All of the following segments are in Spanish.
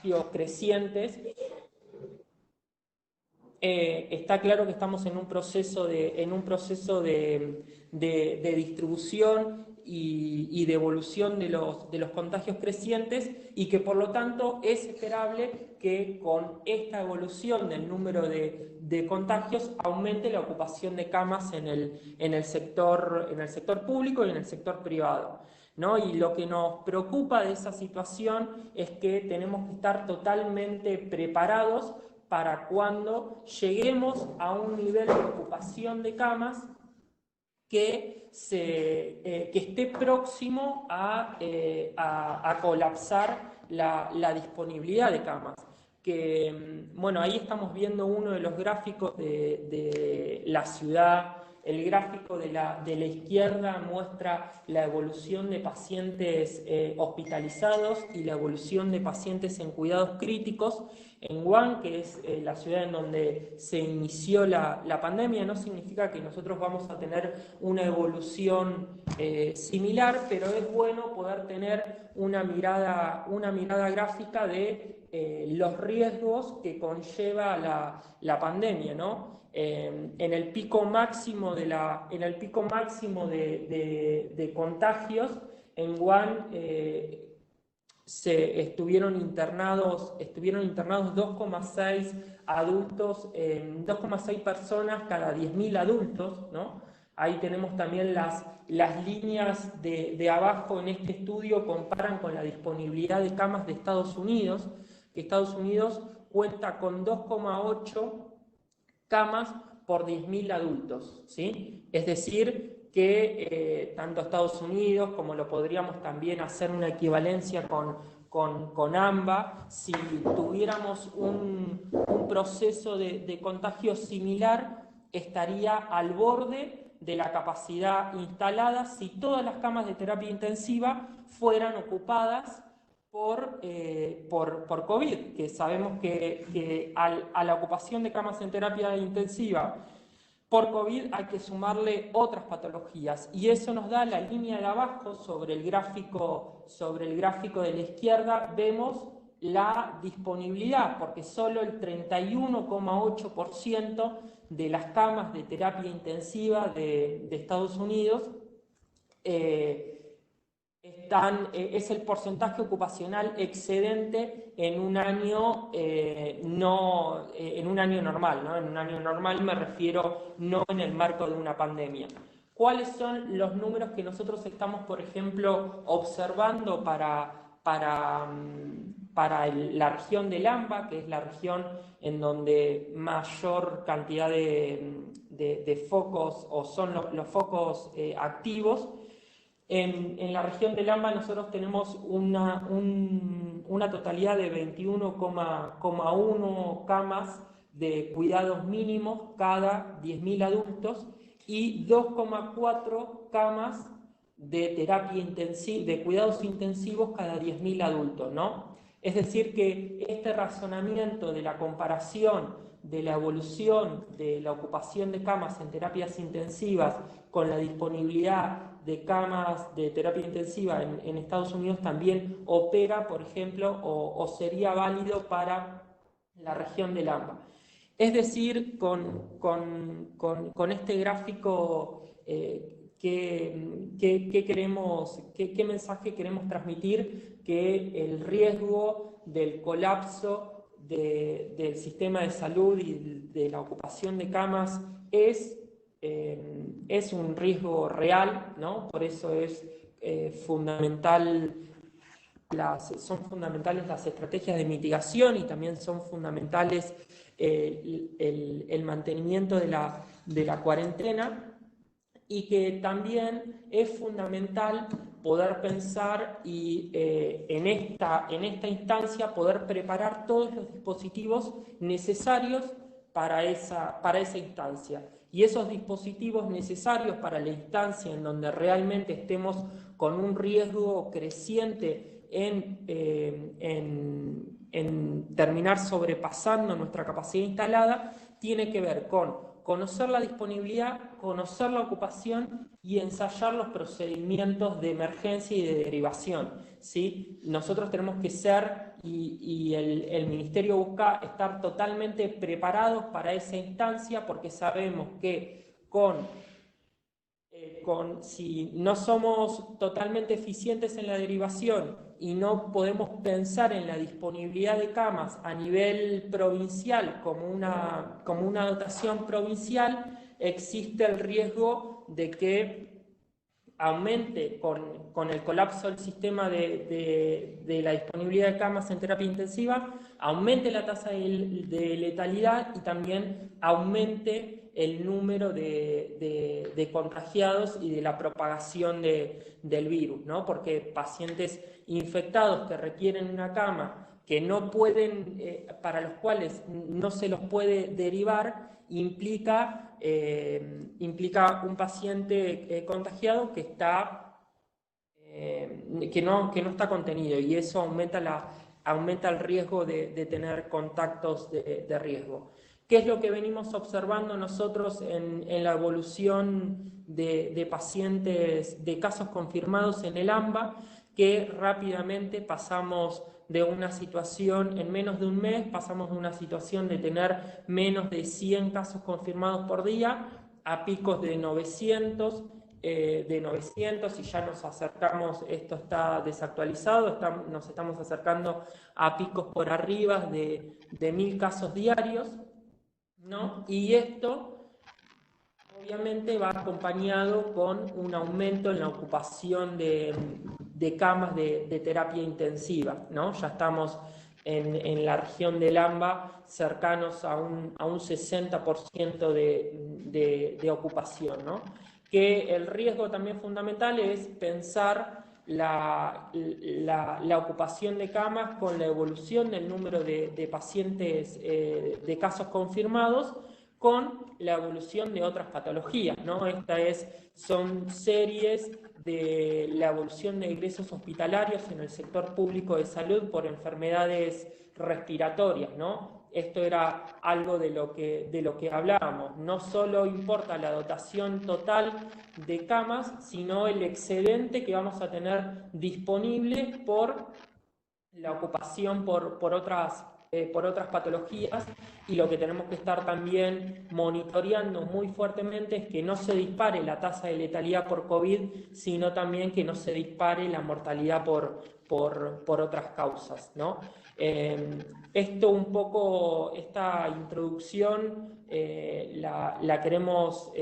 contagios crecientes, está claro que estamos en un proceso de distribución y de evolución de los contagios crecientes, y que por lo tanto es esperable que con esta evolución del número de contagios aumente la ocupación de camas en el sector público y en el sector privado, ¿no? Y lo que nos preocupa de esa situación es que tenemos que estar totalmente preparados para cuando lleguemos a un nivel de ocupación de camas que esté próximo a colapsar la disponibilidad de camas. Bueno, ahí estamos viendo uno de los gráficos de la ciudad. El gráfico de la izquierda muestra la evolución de pacientes hospitalizados y la evolución de pacientes en cuidados críticos en Wuhan, que es la ciudad en donde se inició la pandemia. No significa que nosotros vamos a tener una evolución similar, pero es bueno poder tener una mirada gráfica de los riesgos que conlleva la pandemia, ¿no? En el pico máximo de contagios en Wuhan estuvieron internados 2,6 adultos, 2,6 personas cada 10.000 adultos, ¿no? Ahí tenemos también las líneas de abajo en este estudio comparan con la disponibilidad de camas de Estados Unidos, que Estados Unidos cuenta con 2,8 camas por 10.000 adultos, ¿sí? Es decir, que tanto Estados Unidos como lo podríamos también hacer una equivalencia con AMBA, si tuviéramos un proceso de contagio similar, estaría al borde de la capacidad instalada si todas las camas de terapia intensiva fueran ocupadas por COVID, que sabemos que a la ocupación de camas en terapia intensiva por COVID hay que sumarle otras patologías, y eso nos da la línea de abajo. Sobre el gráfico de la izquierda vemos la disponibilidad, porque solo el 31,8% de las camas de terapia intensiva de Estados Unidos es el porcentaje ocupacional excedente en un año, en un año normal, ¿no? En un año normal me refiero no en el marco de una pandemia. ¿Cuáles son los números que nosotros estamos, por ejemplo, observando para la región del AMBA, que es la región en donde mayor cantidad de focos, o son los focos activos? En la región del AMBA nosotros tenemos una totalidad de 21,1 camas de cuidados mínimos cada 10.000 adultos y 2,4 camas de terapia intensiva, de cuidados intensivos cada 10.000 adultos, ¿no? Es decir, que este razonamiento de la comparación de la evolución de la ocupación de camas en terapias intensivas con la disponibilidad de camas de terapia intensiva en Estados Unidos también opera, por ejemplo, o sería válido para la región del AMBA. Es decir, con este gráfico, ¿qué mensaje queremos transmitir? Que el riesgo del colapso del sistema de salud y de la ocupación de camas es un riesgo real, ¿no? Por eso es son fundamentales las estrategias de mitigación, y también son fundamentales el mantenimiento de la cuarentena, y que también es fundamental poder pensar y en esta instancia poder preparar todos los dispositivos necesarios para esa instancia. Y esos dispositivos necesarios para la instancia en donde realmente estemos con un riesgo creciente en terminar sobrepasando nuestra capacidad instalada, tiene que ver con conocer la disponibilidad, conocer la ocupación y ensayar los procedimientos de emergencia y de derivación, ¿sí? Nosotros tenemos que ser y el Ministerio busca estar totalmente preparados para esa instancia, porque sabemos que si no somos totalmente eficientes en la derivación y no podemos pensar en la disponibilidad de camas a nivel provincial como una dotación provincial, existe el riesgo de que aumente con el colapso del sistema de la disponibilidad de camas en terapia intensiva, aumente la tasa de letalidad y también aumente el número de contagiados y de la propagación del virus, ¿no? Porque pacientes infectados que requieren una cama, que no pueden, para los cuales no se los puede derivar, implica un paciente contagiado que no está contenido, y eso aumenta el riesgo de tener contactos de riesgo. ¿Qué es lo que venimos observando nosotros en la evolución de pacientes, de casos confirmados en el AMBA? Que rápidamente pasamos de una situación, en menos de un mes, pasamos de una situación de tener menos de 100 casos confirmados por día a picos de 900, y ya nos acercamos, esto está desactualizado, nos estamos acercando a picos por arriba de 1000 casos diarios, ¿no? Y esto obviamente va acompañado con un aumento en la ocupación de camas de terapia intensiva, ¿no? Ya estamos en la región del AMBA cercanos a un 60% de ocupación, ¿no? Que el riesgo también fundamental es pensar la ocupación de camas con la evolución del número de pacientes, de casos confirmados, con la evolución de otras patologías, ¿no? Son series de la evolución de ingresos hospitalarios en el sector público de salud por enfermedades respiratorias, ¿no? Esto era algo de lo que hablábamos. No solo importa la dotación total de camas, sino el excedente que vamos a tener disponible por la ocupación por otras patologías, y lo que tenemos que estar también monitoreando muy fuertemente es que no se dispare la tasa de letalidad por COVID, sino también que no se dispare la mortalidad por otras causas, ¿no? Esto un poco, esta introducción la queremos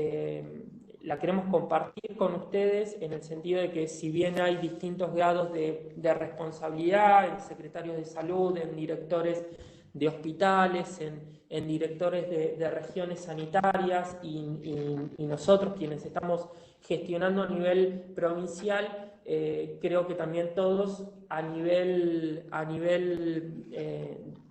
compartir con ustedes, en el sentido de que si bien hay distintos grados de responsabilidad en secretarios de salud, en directores de hospitales, en directores de regiones sanitarias y nosotros quienes estamos gestionando a nivel provincial, creo que también todos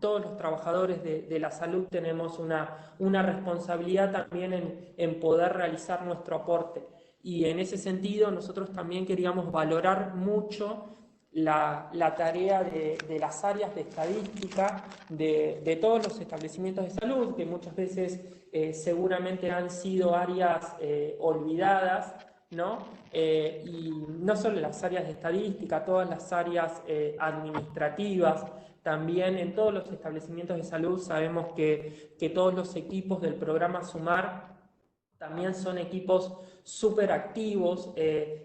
todos los trabajadores de la salud tenemos una responsabilidad también en poder realizar nuestro aporte. Y en ese sentido nosotros también queríamos valorar mucho la tarea de las áreas de estadística de todos los establecimientos de salud, que muchas veces seguramente han sido áreas olvidadas, ¿no? Y no solo las áreas de estadística, todas las áreas administrativas. También en todos los establecimientos de salud sabemos que todos los equipos del programa SUMAR también son equipos súper activos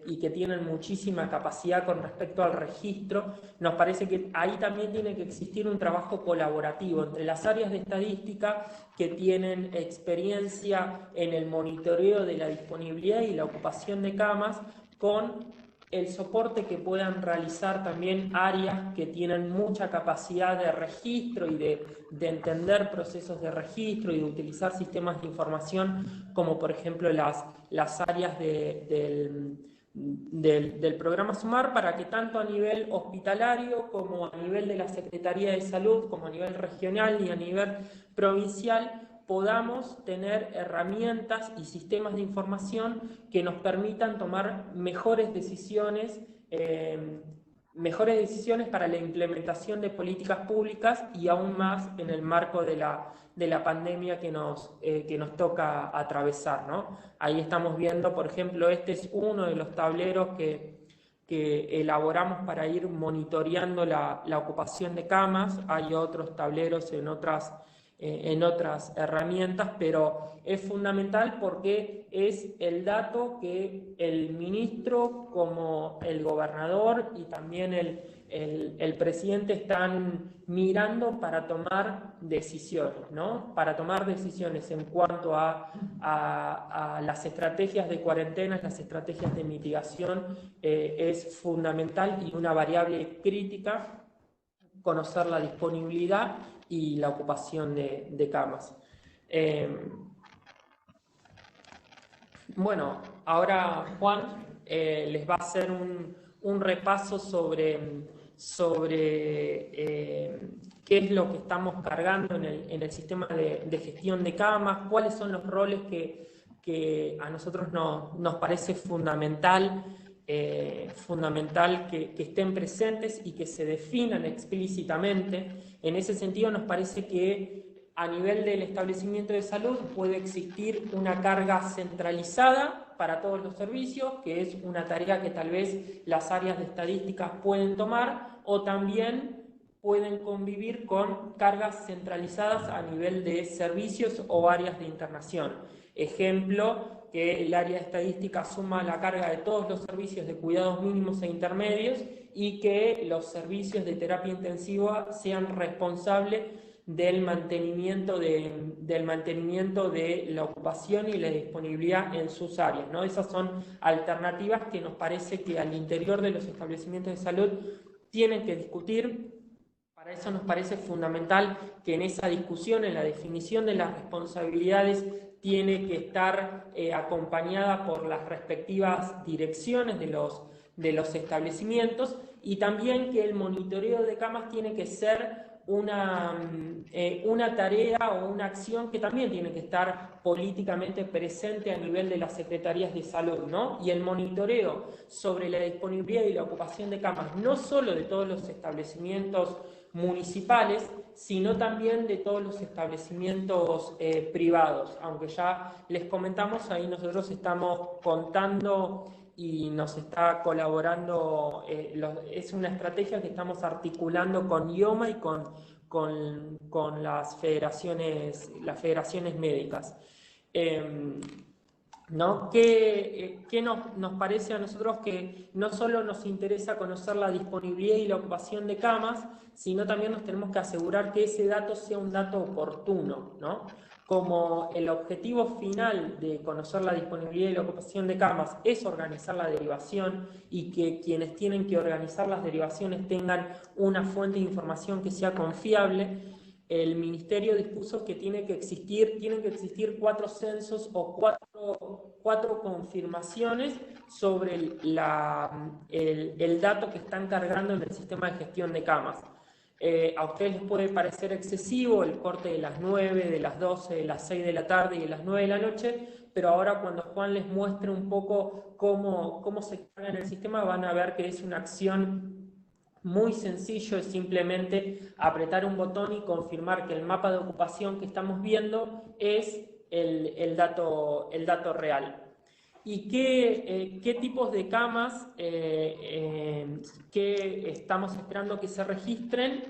y que tienen muchísima capacidad con respecto al registro. Nos parece que ahí también tiene que existir un trabajo colaborativo entre las áreas de estadística, que tienen experiencia en el monitoreo de la disponibilidad y la ocupación de camas, con el soporte que puedan realizar también áreas que tienen mucha capacidad de registro y de entender procesos de registro y de utilizar sistemas de información, como por ejemplo las áreas del programa SUMAR, para que tanto a nivel hospitalario como a nivel de la Secretaría de Salud, como a nivel regional y a nivel provincial, podamos tener herramientas y sistemas de información que nos permitan tomar mejores decisiones para la implementación de políticas públicas, y aún más en el marco de la pandemia que nos toca atravesar, ¿no? Ahí estamos viendo, por ejemplo, este es uno de los tableros que que elaboramos para ir monitoreando la ocupación de camas. Hay otros tableros en otras herramientas, pero es fundamental porque es el dato que el ministro, como el gobernador y también el presidente están mirando para tomar decisiones, ¿no? Para tomar decisiones en cuanto a las estrategias de cuarentena, las estrategias de mitigación. Es fundamental y una variable crítica conocer la disponibilidad y la ocupación de camas. Bueno, ahora Juan les va a hacer un repaso sobre qué es lo que estamos cargando en el sistema de gestión de camas, cuáles son los roles que a nosotros nos parece fundamental que estén presentes y que se definan explícitamente. En ese sentido, nos parece que a nivel del establecimiento de salud puede existir una carga centralizada para todos los servicios, que es una tarea que tal vez las áreas de estadísticas pueden tomar, o también pueden convivir con cargas centralizadas a nivel de servicios o áreas de internación. Ejemplo, que el área de estadística asuma la carga de todos los servicios de cuidados mínimos e intermedios y que los servicios de terapia intensiva sean responsables del mantenimiento de la ocupación y la disponibilidad en sus áreas, ¿no? Esas son alternativas que nos parece que al interior de los establecimientos de salud tienen que discutir. Para eso nos parece fundamental que en esa discusión, en la definición de las responsabilidades, tiene que estar acompañada por las respectivas direcciones de los establecimientos, y también que el monitoreo de camas tiene que ser una tarea o una acción que también tiene que estar políticamente presente a nivel de las secretarías de salud, ¿no? Y el monitoreo sobre la disponibilidad y la ocupación de camas, no solo de todos los establecimientos municipales, sino también de todos los establecimientos privados. Aunque ya les comentamos, ahí nosotros estamos contando y nos está colaborando, es una estrategia que estamos articulando con IOMA y con las federaciones médicas. ¿No? ¿Qué nos parece a nosotros? Que no solo nos interesa conocer la disponibilidad y la ocupación de camas, sino también nos tenemos que asegurar que ese dato sea un dato oportuno, ¿no? Como el objetivo final de conocer la disponibilidad y la ocupación de camas es organizar la derivación, y que quienes tienen que organizar las derivaciones tengan una fuente de información que sea confiable, el Ministerio dispuso que tienen que existir 4 censos o cuatro confirmaciones sobre el dato que están cargando en el sistema de gestión de camas. A ustedes les puede parecer excesivo el corte de las 9, de las 12, de las 6 de la tarde y de las 9 de la noche, pero ahora cuando Juan les muestre un poco cómo se carga en el sistema, van a ver que es una acción muy sencillo, es simplemente apretar un botón y confirmar que el mapa de ocupación que estamos viendo es el dato real. ¿Y qué tipos de camas que estamos esperando que se registren?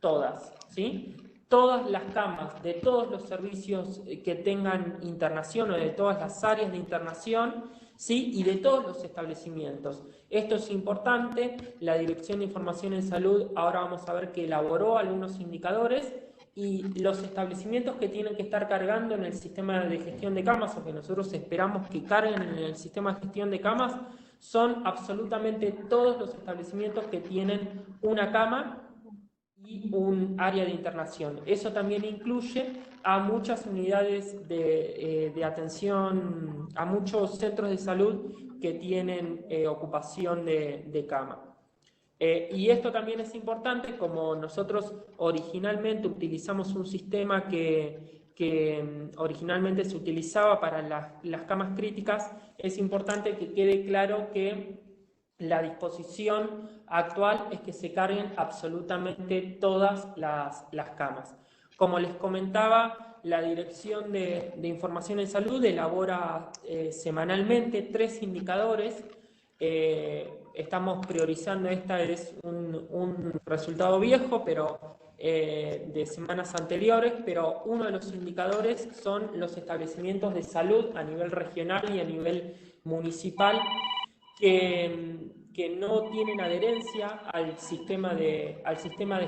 Todas, ¿sí? Todas las camas de todos los servicios que tengan internación o de todas las áreas de internación, ¿sí? Y de todos los establecimientos. Esto es importante. La Dirección de Información en Salud ahora vamos a ver que elaboró algunos indicadores, y los establecimientos que tienen que estar cargando en el sistema de gestión de camas, o que nosotros esperamos que carguen en el sistema de gestión de camas, son absolutamente todos los establecimientos que tienen una cama y un área de internación. Eso también incluye a muchas unidades de atención, a muchos centros de salud que tienen ocupación de cama. Y esto también es importante, como nosotros originalmente utilizamos un sistema que originalmente se utilizaba para las camas críticas, es importante que quede claro que la disposición actual es que se carguen absolutamente todas las camas. Como les comentaba, la Dirección de Información en Salud elabora semanalmente 3 indicadores estamos priorizando, esta es un resultado viejo, pero de semanas anteriores, pero uno de los indicadores son los establecimientos de salud a nivel regional y a nivel municipal que no tienen adherencia al sistema de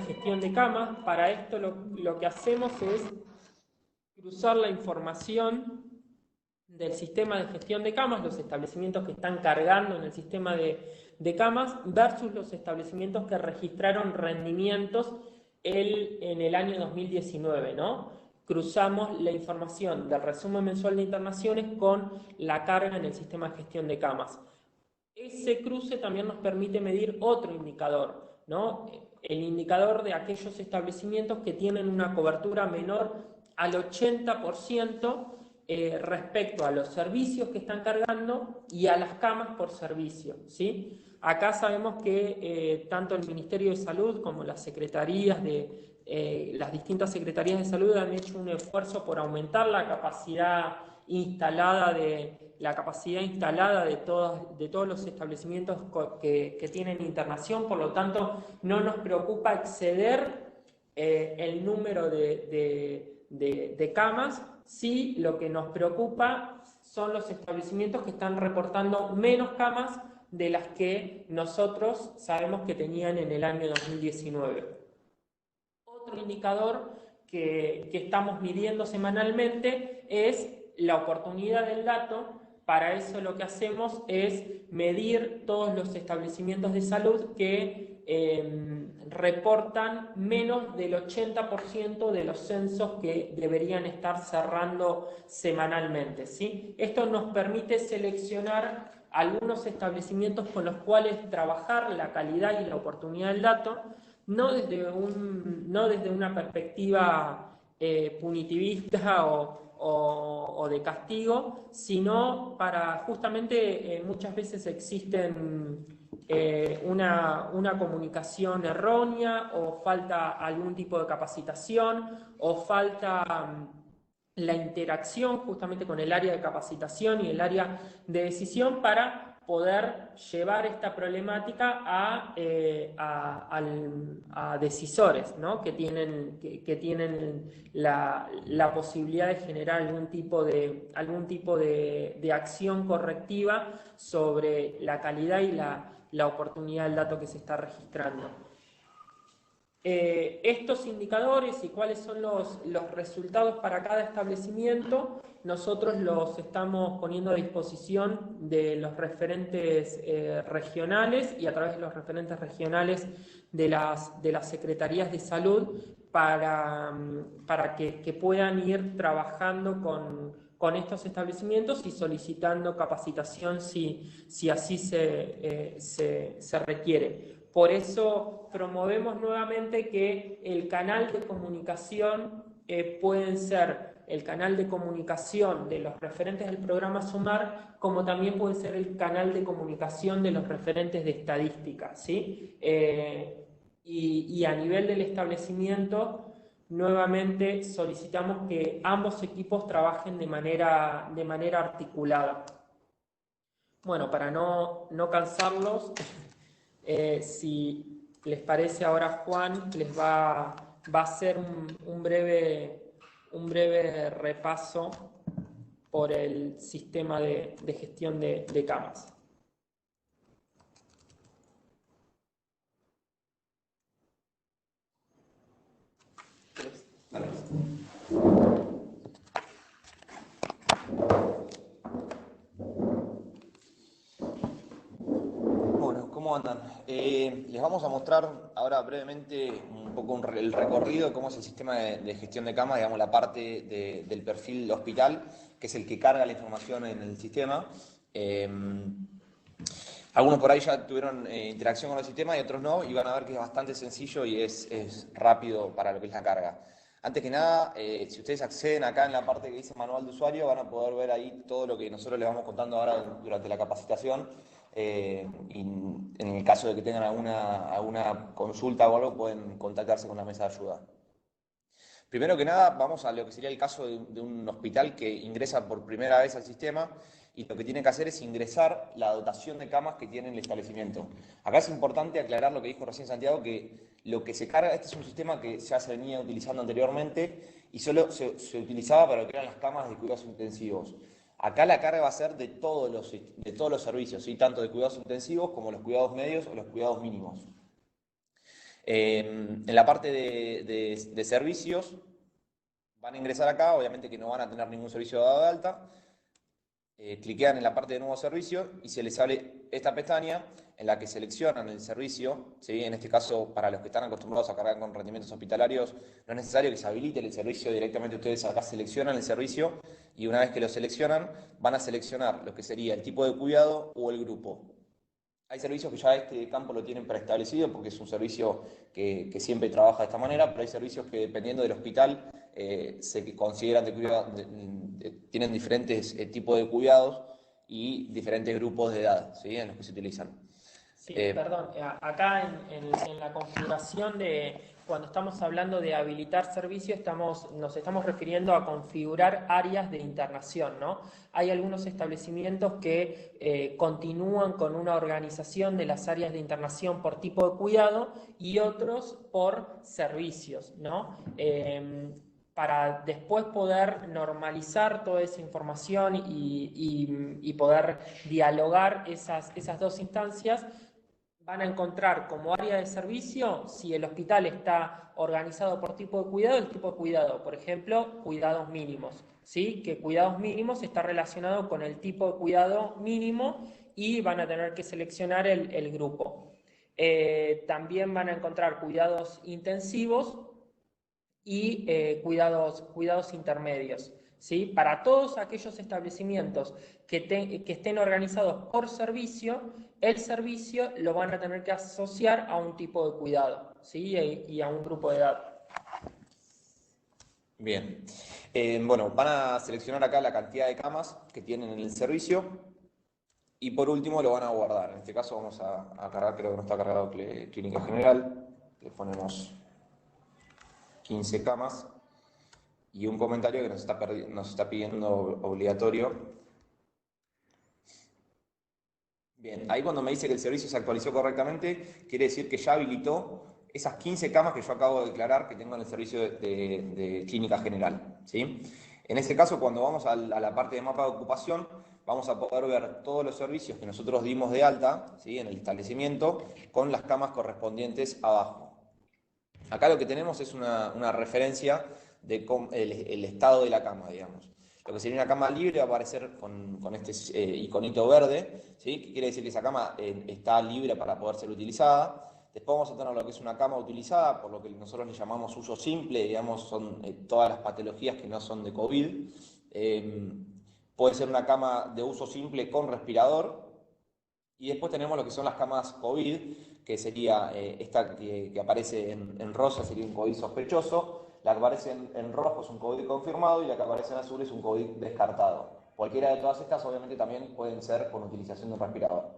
gestión de camas. Para esto lo que hacemos es cruzar la información del sistema de gestión de camas, los establecimientos que están cargando en el sistema de camas, versus los establecimientos que registraron rendimientos en el año 2019, ¿no? Cruzamos la información del resumen mensual de internaciones con la carga en el sistema de gestión de camas. Ese cruce también nos permite medir otro indicador, ¿no? El indicador de aquellos establecimientos que tienen una cobertura menor al 80% respecto a los servicios que están cargando y a las camas por servicio, ¿sí? Acá sabemos que tanto el Ministerio de Salud como las secretarías las distintas secretarías de salud han hecho un esfuerzo por aumentar la capacidad instalada de todos los establecimientos que tienen internación. Por lo tanto, no nos preocupa exceder el número de camas. Sí, lo que nos preocupa son los establecimientos que están reportando menos camas de las que nosotros sabemos que tenían en el año 2019. Otro indicador que estamos midiendo semanalmente es la oportunidad del dato. Para eso lo que hacemos es medir todos los establecimientos de salud que reportan menos del 80% de los censos que deberían estar cerrando semanalmente, ¿sí? Esto nos permite seleccionar algunos establecimientos con los cuales trabajar la calidad y la oportunidad del dato, no desde una perspectiva punitivista o de castigo, sino para justamente muchas veces existen una comunicación errónea, o falta algún tipo de capacitación, o falta la interacción justamente con el área de capacitación y el área de decisión para poder llevar esta problemática a decisores, ¿no? que tienen la posibilidad de generar algún tipo de acción correctiva sobre la calidad y la oportunidad del dato que se está registrando. Estos indicadores y cuáles son los resultados para cada establecimiento, nosotros los estamos poniendo a disposición de los referentes regionales y a través de los referentes regionales de las secretarías de salud para que puedan ir trabajando con estos establecimientos y solicitando capacitación si así se requiere. Por eso promovemos nuevamente que el canal de comunicación pueden ser el canal de comunicación de los referentes del programa SUMAR, como también puede ser el canal de comunicación de los referentes de estadística, ¿sí? Y a nivel del establecimiento, nuevamente solicitamos que ambos equipos trabajen de manera articulada. Bueno, para no cansarlos, si les parece, ahora Juan les va a hacer un breve repaso por el sistema de gestión de camas. Bueno, ¿cómo andan? Les vamos a mostrar ahora brevemente un poco el recorrido de cómo es el sistema de gestión de camas, digamos la parte del perfil hospital, que es el que carga la información en el sistema. Algunos por ahí ya tuvieron interacción con el sistema y otros no, y van a ver que es bastante sencillo y es rápido para lo que es la carga. Antes que nada, si ustedes acceden acá en la parte que dice manual de usuario, van a poder ver ahí todo lo que nosotros les vamos contando ahora durante la capacitación. Y en el caso de que tengan alguna consulta o algo, pueden contactarse con la mesa de ayuda. Primero que nada, vamos a lo que sería el caso de un hospital que ingresa por primera vez al sistema y lo que tiene que hacer es ingresar la dotación de camas que tiene el establecimiento. Acá es importante aclarar lo que dijo recién Santiago, que lo que se carga, este es un sistema que ya se venía utilizando anteriormente y solo se utilizaba para lo que eran las camas de cuidados intensivos. Acá la carga va a ser de todos los servicios, ¿sí? Tanto de cuidados intensivos como los cuidados medios o los cuidados mínimos. En la parte de servicios, van a ingresar acá, obviamente que no van a tener ningún servicio dado de alta, cliquean en la parte de nuevo servicio y se les abre esta pestaña en la que seleccionan el servicio, ¿sí? En este caso, para los que están acostumbrados a cargar con rendimientos hospitalarios, no es necesario que se habilite el servicio, directamente ustedes acá seleccionan el servicio y una vez que lo seleccionan, van a seleccionar lo que sería el tipo de cuidado o el grupo. Hay servicios que ya este campo lo tienen preestablecido porque es un servicio que siempre trabaja de esta manera, pero hay servicios que dependiendo del hospital se consideran tienen diferentes tipos de cuidados y diferentes grupos de edad, ¿sí? En los que se utilizan. Sí, perdón, acá en la configuración de, cuando estamos hablando de habilitar servicio, nos estamos refiriendo a configurar áreas de internación, ¿no? Hay algunos establecimientos que continúan con una organización de las áreas de internación por tipo de cuidado y otros por servicios, ¿no? Para después poder normalizar toda esa información y poder dialogar esas dos instancias, van a encontrar como área de servicio, si el hospital está organizado por tipo de cuidado, el tipo de cuidado, por ejemplo, cuidados mínimos, ¿sí? Que cuidados mínimos está relacionado con el tipo de cuidado mínimo y van a tener que seleccionar el grupo. También van a encontrar cuidados intensivos y cuidados intermedios, ¿sí? Para todos aquellos establecimientos que estén organizados por servicio, el servicio lo van a tener que asociar a un tipo de cuidado, ¿sí? Y a un grupo de edad. Bien. Bueno, van a seleccionar acá la cantidad de camas que tienen en el servicio y por último lo van a guardar. En este caso vamos a cargar, creo que no está cargado Clínica General, le ponemos 15 camas y un comentario que nos está pidiendo obligatorio. Bien, ahí cuando me dice que el servicio se actualizó correctamente, quiere decir que ya habilitó esas 15 camas que yo acabo de declarar que tengo en el servicio de Clínica General, ¿sí? En este caso, cuando vamos a la parte de mapa de ocupación, vamos a poder ver todos los servicios que nosotros dimos de alta, ¿sí? En el establecimiento, con las camas correspondientes abajo. Acá lo que tenemos es una referencia de el estado de la cama, digamos. Lo que sería una cama libre va a aparecer con este iconito verde, ¿sí? Que quiere decir que esa cama está libre para poder ser utilizada. Después vamos a tener lo que es una cama utilizada, por lo que nosotros le llamamos uso simple, digamos, son todas las patologías que no son de COVID. Puede ser una cama de uso simple con respirador. Y después tenemos lo que son las camas COVID, que sería esta que aparece en rosa, sería un COVID sospechoso, la que aparece en rojo es un COVID confirmado y la que aparece en azul es un COVID descartado. Cualquiera de todas estas obviamente también pueden ser con utilización de un respirador.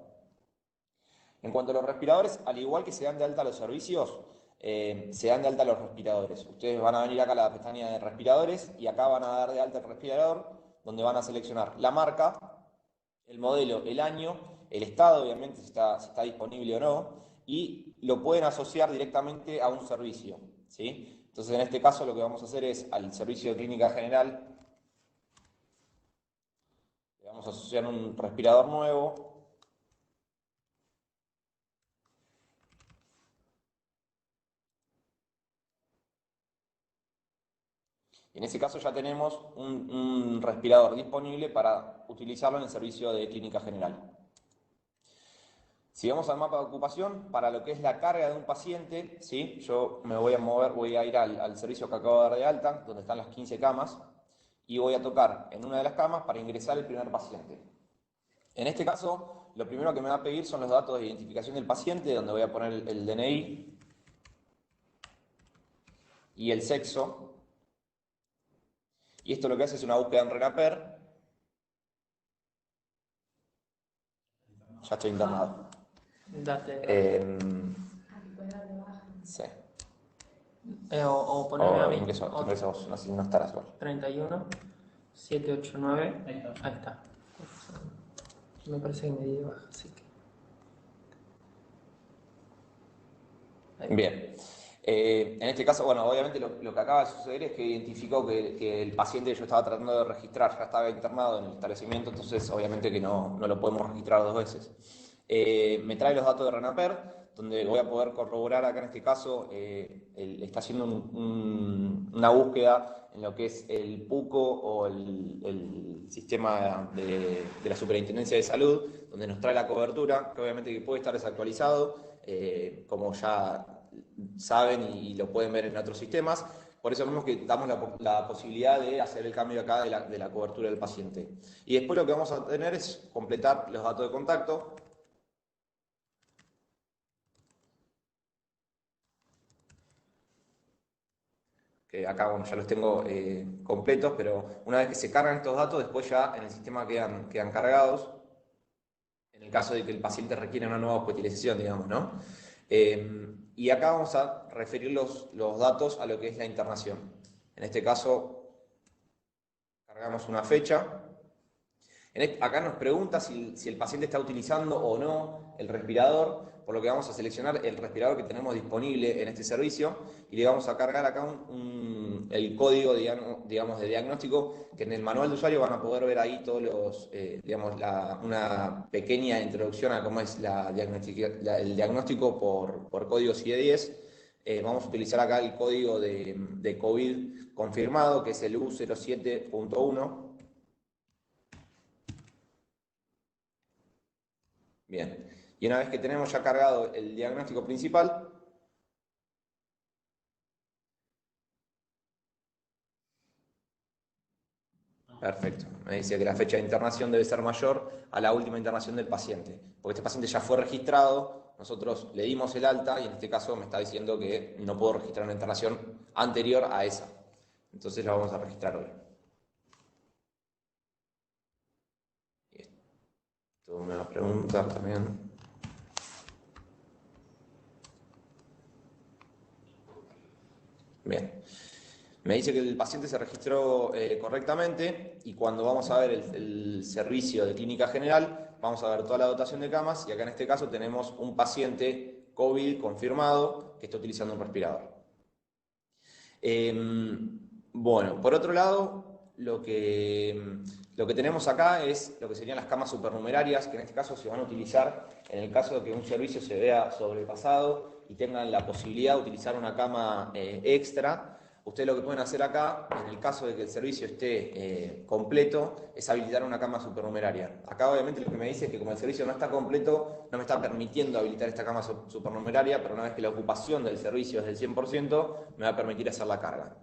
En cuanto a los respiradores, al igual que se dan de alta los servicios, se dan de alta los respiradores. Ustedes van a venir acá a la pestaña de respiradores y acá van a dar de alta el respirador, donde van a seleccionar la marca, el modelo, el año, el estado, obviamente, si está disponible o no, y lo pueden asociar directamente a un servicio, ¿sí? Entonces, en este caso, lo que vamos a hacer es, al servicio de Clínica General, le vamos a asociar un respirador nuevo. En ese caso ya tenemos un respirador disponible para utilizarlo en el servicio de Clínica General. Si vamos al mapa de ocupación, para lo que es la carga de un paciente, ¿sí? Yo me voy a mover, voy a ir al servicio que acabo de dar de alta, donde están las 15 camas, y voy a tocar en una de las camas para ingresar el primer paciente. En este caso, lo primero que me va a pedir son los datos de identificación del paciente, donde voy a poner el DNI y el sexo. Y esto lo que hace es una búsqueda en RENAPER. Ya estoy internado. Sí. O ponerme a mí. Ingreso vos, no estarás igual. 31, 789, ahí está. Me parece que me di de baja, así que... Bien. En este caso, bueno, obviamente lo que acaba de suceder es que identificó que el paciente que yo estaba tratando de registrar ya estaba internado en el establecimiento, entonces obviamente que no lo podemos registrar dos veces. Me trae los datos de RENAPER, donde voy a poder corroborar acá en este caso, está haciendo una búsqueda en lo que es el PUCO o el sistema de la Superintendencia de Salud, donde nos trae la cobertura, que obviamente que puede estar desactualizado, como ya saben y lo pueden ver en otros sistemas. Por eso mismo que damos la posibilidad de hacer el cambio acá de la cobertura del paciente. Y después lo que vamos a tener es completar los datos de contacto. Que acá bueno, ya los tengo completos, pero una vez que se cargan estos datos, después ya en el sistema quedan cargados, en el caso de que el paciente requiera una nueva hospitalización, digamos, ¿no? Y acá vamos a referir los datos a lo que es la internación. En este caso, cargamos una fecha. Acá nos pregunta si el paciente está utilizando o no el respirador, por lo que vamos a seleccionar el respirador que tenemos disponible en este servicio y le vamos a cargar acá el código, digamos, de diagnóstico, que en el manual de usuario van a poder ver ahí todos los, digamos, una pequeña introducción a cómo es el diagnóstico por códigos IE10. Vamos a utilizar acá el código de COVID confirmado, que es el U07.1. Bien, y una vez que tenemos ya cargado el diagnóstico principal, perfecto, me dice que la fecha de internación debe ser mayor a la última internación del paciente, porque este paciente ya fue registrado, nosotros le dimos el alta y en este caso me está diciendo que no puedo registrar una internación anterior a esa, entonces la vamos a registrar hoy. Y esto me va a preguntar también. Bien. Me dice que el paciente se registró correctamente y cuando vamos a ver el servicio de clínica general, vamos a ver toda la dotación de camas y acá en este caso tenemos un paciente COVID confirmado que está utilizando un respirador. Bueno, por otro lado, lo que tenemos acá es lo que serían las camas supernumerarias, que en este caso se van a utilizar en el caso de que un servicio se vea sobrepasado y tengan la posibilidad de utilizar una cama extra. Ustedes lo que pueden hacer acá, en el caso de que el servicio esté completo, es habilitar una cama supernumeraria. Acá obviamente lo que me dice es que como el servicio no está completo, no me está permitiendo habilitar esta cama supernumeraria, pero una vez que la ocupación del servicio es del 100%, me va a permitir hacer la carga.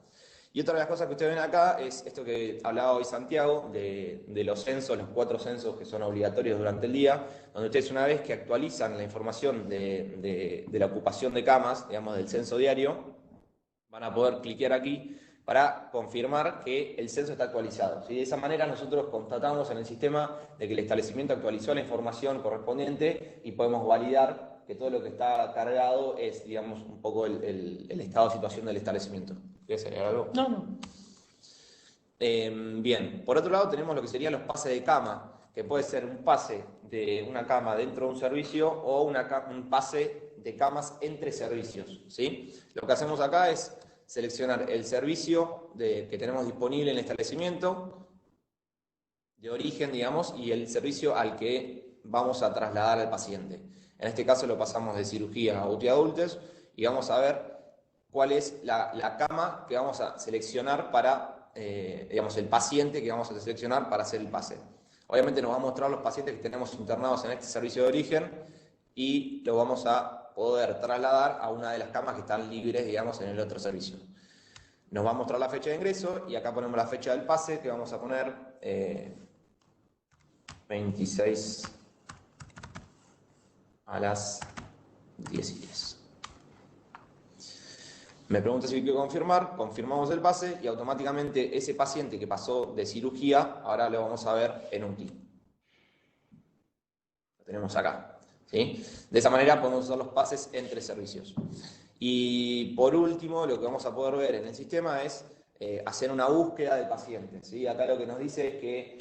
Y otra de las cosas que ustedes ven acá es esto que hablaba hoy Santiago, de los censos, los 4 censos que son obligatorios durante el día, donde ustedes una vez que actualizan la información de la ocupación de camas, digamos del censo diario, van a poder cliquear aquí para confirmar que el censo está actualizado. ¿Sí? De esa manera nosotros constatamos en el sistema de que el establecimiento actualizó la información correspondiente y podemos validar que todo lo que está cargado es, digamos, un poco el estado de situación del establecimiento. ¿Quieres agregar algo? No. Bien, por otro lado tenemos lo que serían los pases de cama, que puede ser un pase de una cama dentro de un servicio o un pase de camas entre servicios. ¿Sí? Lo que hacemos acá es seleccionar el servicio que tenemos disponible en el establecimiento, de origen, digamos, y el servicio al que vamos a trasladar al paciente. En este caso lo pasamos de cirugía a UTI adultos y vamos a ver cuál es la cama que vamos a seleccionar para, digamos, el paciente que vamos a seleccionar para hacer el pase. Obviamente nos va a mostrar los pacientes que tenemos internados en este servicio de origen y lo vamos a poder trasladar a una de las camas que están libres, digamos, en el otro servicio. Nos va a mostrar la fecha de ingreso y acá ponemos la fecha del pase, que vamos a poner 26 a las 10:10. Me pregunta si quiero confirmar, confirmamos el pase y automáticamente ese paciente que pasó de cirugía, ahora lo vamos a ver en UTI. Lo tenemos acá. ¿Sí? De esa manera podemos usar los pases entre servicios. Y por último, lo que vamos a poder ver en el sistema es hacer una búsqueda del paciente. ¿Sí? Acá lo que nos dice es que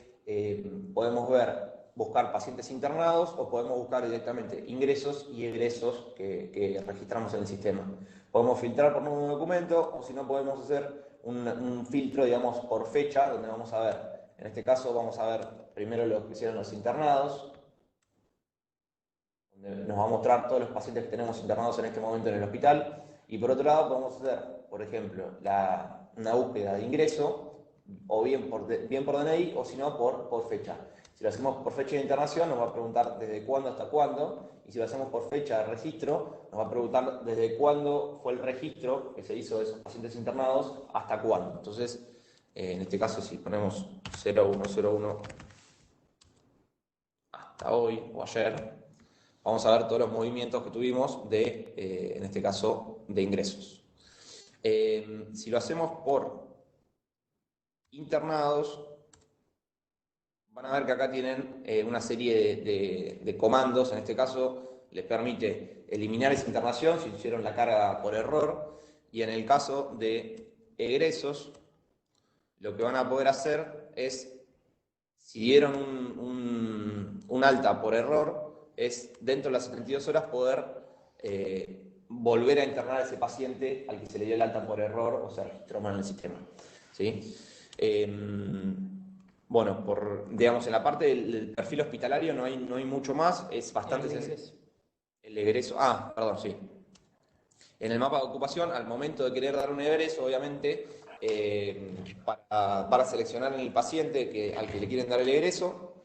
podemos ver buscar pacientes internados o podemos buscar directamente ingresos y egresos que registramos en el sistema. Podemos filtrar por número de documento o si no podemos hacer un filtro, digamos, por fecha, donde vamos a ver, en este caso vamos a ver primero lo que hicieron los internados, donde nos va a mostrar todos los pacientes que tenemos internados en este momento en el hospital, y por otro lado podemos hacer, por ejemplo, una búsqueda de ingreso, o bien por DNI, o si no por fecha. Si lo hacemos por fecha de internación, nos va a preguntar desde cuándo hasta cuándo, y si lo hacemos por fecha de registro, nos va a preguntar desde cuándo fue el registro que se hizo de esos pacientes internados hasta cuándo. Entonces, en este caso, si ponemos 0101 hasta hoy o ayer, vamos a ver todos los movimientos que tuvimos en este caso, de ingresos. Si lo hacemos por internados, van a ver que acá tienen una serie de comandos. En este caso les permite eliminar esa internación si hicieron la carga por error, y en el caso de egresos lo que van a poder hacer es, si dieron un alta por error, es dentro de las 72 horas poder volver a internar a ese paciente al que se le dio el alta por error o se registró mal en el sistema, ¿sí? Bueno, digamos, en la parte del perfil hospitalario no hay mucho más, es bastante sencillo. El egreso, perdón, sí. En el mapa de ocupación, al momento de querer dar un egreso, obviamente, para seleccionar en el paciente al que le quieren dar el egreso,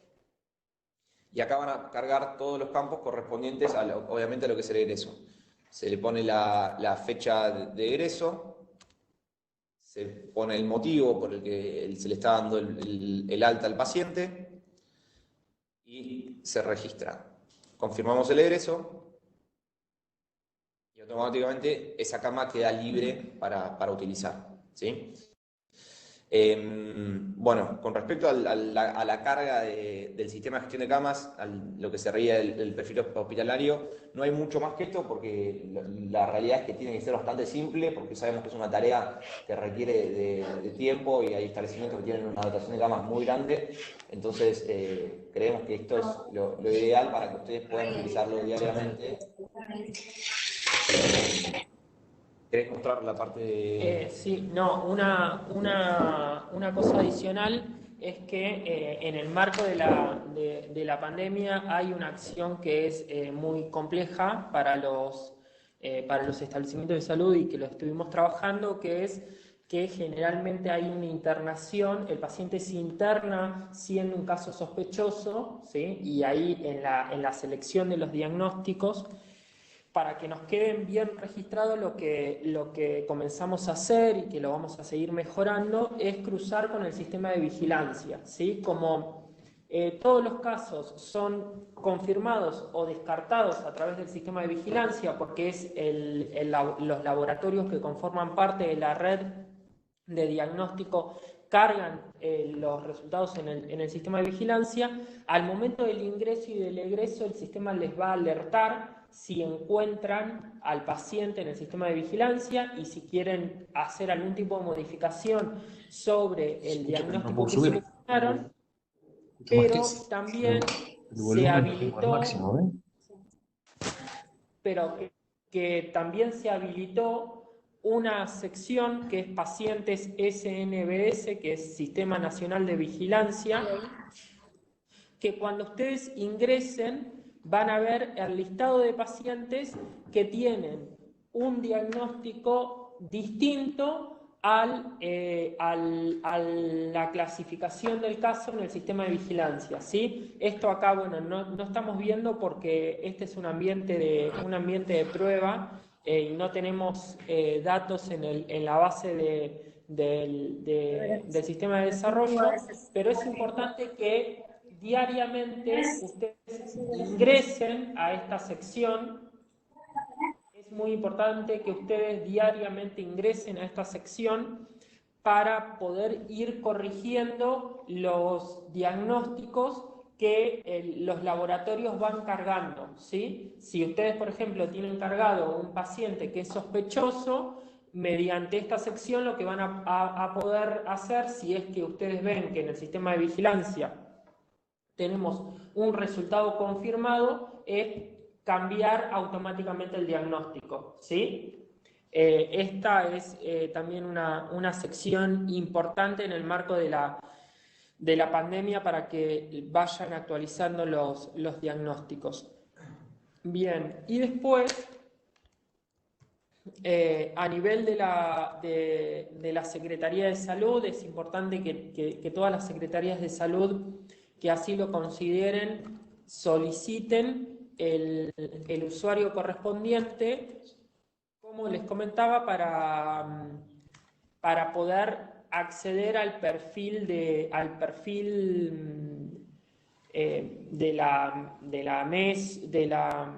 y acá van a cargar todos los campos correspondientes, obviamente, a lo que es el egreso. Se le pone la fecha de egreso, se pone el motivo por el que se le está dando el alta al paciente y se registra. Confirmamos el egreso y automáticamente esa cama queda libre para utilizar, ¿sí? Bueno, con respecto a la carga del sistema de gestión de camas, lo que se ría del perfil hospitalario, no hay mucho más que esto, porque la realidad es que tiene que ser bastante simple, porque sabemos que es una tarea que requiere de tiempo y hay establecimientos que tienen una dotación de camas muy grande. Entonces creemos que esto es lo ideal para que ustedes puedan utilizarlo diariamente. ¿Querés mostrar la parte de...? Sí, no, una cosa adicional es que en el marco de la pandemia hay una acción que es muy compleja para los establecimientos de salud y que lo estuvimos trabajando, que es que generalmente hay una internación, el paciente se interna siendo un caso sospechoso, ¿sí? Y ahí en la selección de los diagnósticos, para que nos queden bien registrados, lo que comenzamos a hacer y que lo vamos a seguir mejorando es cruzar con el sistema de vigilancia, ¿sí? Como todos los casos son confirmados o descartados a través del sistema de vigilancia, porque es los laboratorios que conforman parte de la red de diagnóstico cargan los resultados en el sistema de vigilancia. Al momento del ingreso y del egreso, el sistema les va a alertar si encuentran al paciente en el sistema de vigilancia y si quieren hacer algún tipo de modificación sobre el diagnóstico que seleccionaron, pero también se habilitó, que también se habilitó una sección que es pacientes SNVS, que es Sistema Nacional de Vigilancia, que cuando ustedes ingresen van a ver el listado de pacientes que tienen un diagnóstico distinto a la clasificación del caso en el sistema de vigilancia, ¿sí? Esto acá, bueno, no estamos viendo porque este es un ambiente de prueba y no tenemos datos en la base del sistema de desarrollo, pero es importante que diariamente ustedes ingresen a esta sección. Es muy importante que ustedes diariamente ingresen a esta sección para poder ir corrigiendo los diagnósticos que los laboratorios van cargando, ¿sí? Si ustedes, por ejemplo, tienen cargado un paciente que es sospechoso, mediante esta sección lo que van a poder hacer, si es que ustedes ven que en el sistema de vigilancia tenemos un resultado confirmado, es cambiar automáticamente el diagnóstico, ¿sí? Esta es también una sección importante en el marco de la pandemia para que vayan actualizando los diagnósticos. Bien, y después, a nivel de la Secretaría de Salud, es importante que todas las secretarías de salud que así lo consideren soliciten el usuario correspondiente, como les comentaba, para poder acceder al perfil de la MES, de la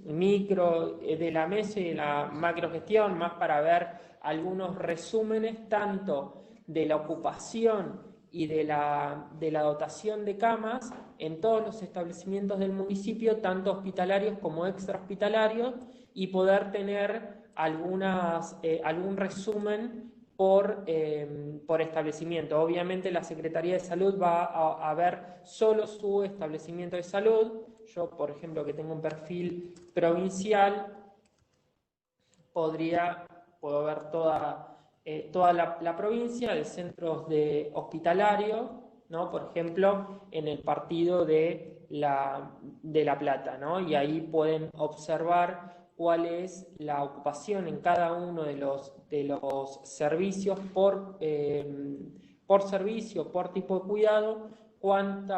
micro, de la MES y de la macrogestión, más para ver algunos resúmenes tanto de la ocupación y de la dotación de camas en todos los establecimientos del municipio, tanto hospitalarios como extrahospitalarios, y poder tener algún resumen por establecimiento. Obviamente la Secretaría de Salud va a ver solo su establecimiento de salud. Yo, por ejemplo, que tengo un perfil provincial, puedo ver toda la provincia de centros hospitalarios, ¿no? Por ejemplo, en el partido de La Plata, ¿no? Y ahí pueden observar cuál es la ocupación en cada uno de los servicios por servicio, por tipo de cuidado, cuál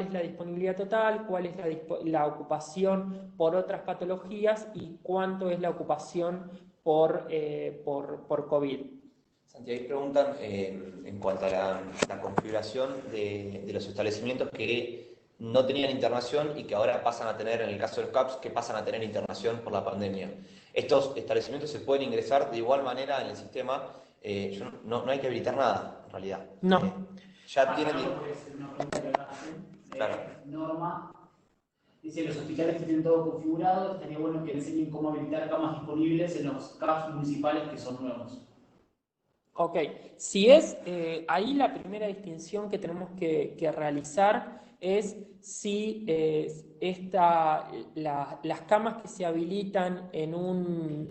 es la disponibilidad total, cuál es la ocupación por otras patologías y cuánto es la ocupación por COVID. Santi, ahí preguntan en cuanto a la configuración de los establecimientos que no tenían internación y que ahora pasan a tener, en el caso de los CAPS, que pasan a tener internación por la pandemia. ¿Estos establecimientos se pueden ingresar de igual manera en el sistema? No hay que habilitar nada, en realidad. No. Ya tienen... Una pregunta que acá hacen. Claro. Norma dice: los hospitales tienen todo configurado, estaría bueno que enseñen cómo habilitar camas disponibles en los CAPS municipales que son nuevos. Ok, si es ahí la primera distinción que tenemos que realizar es si las camas que se habilitan en un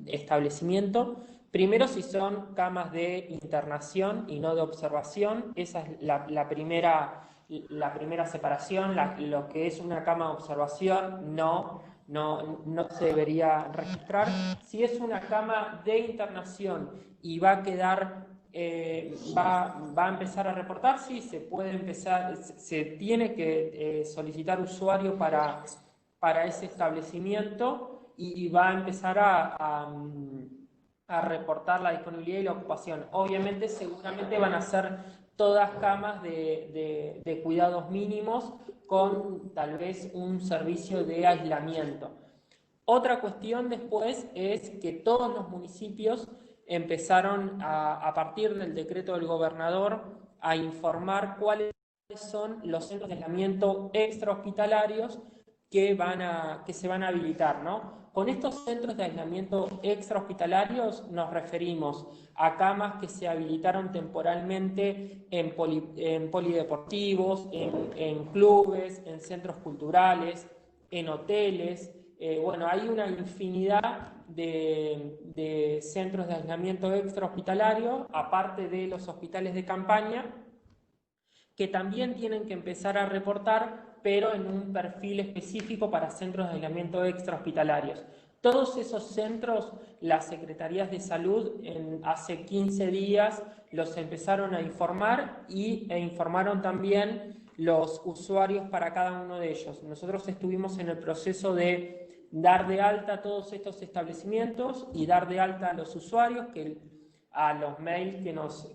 establecimiento, primero si son camas de internación y no de observación, esa es la primera separación. Lo que es una cama de observación no se debería registrar. Si es una cama de internación y va a quedar, va a empezar a reportar, sí, se tiene que solicitar usuario para ese establecimiento y va a empezar a reportar la disponibilidad y la ocupación. Obviamente, seguramente van a ser todas camas de cuidados mínimos con tal vez un servicio de aislamiento. Otra cuestión después es que todos los municipios empezaron a partir del decreto del gobernador a informar cuáles son los centros de aislamiento extrahospitalarios que se van a habilitar, ¿no? Con estos centros de aislamiento extrahospitalarios nos referimos a camas que se habilitaron temporalmente en polideportivos, en clubes, en centros culturales, en hoteles. Bueno, hay una infinidad de centros de aislamiento extrahospitalario, aparte de los hospitales de campaña, que también tienen que empezar a reportar, pero en un perfil específico para centros de aislamiento extrahospitalarios. Todos esos centros, las secretarías de salud hace 15 días los empezaron a informar e informaron también los usuarios para cada uno de ellos. Nosotros estuvimos en el proceso de dar de alta todos estos establecimientos y dar de alta a los usuarios, a los mails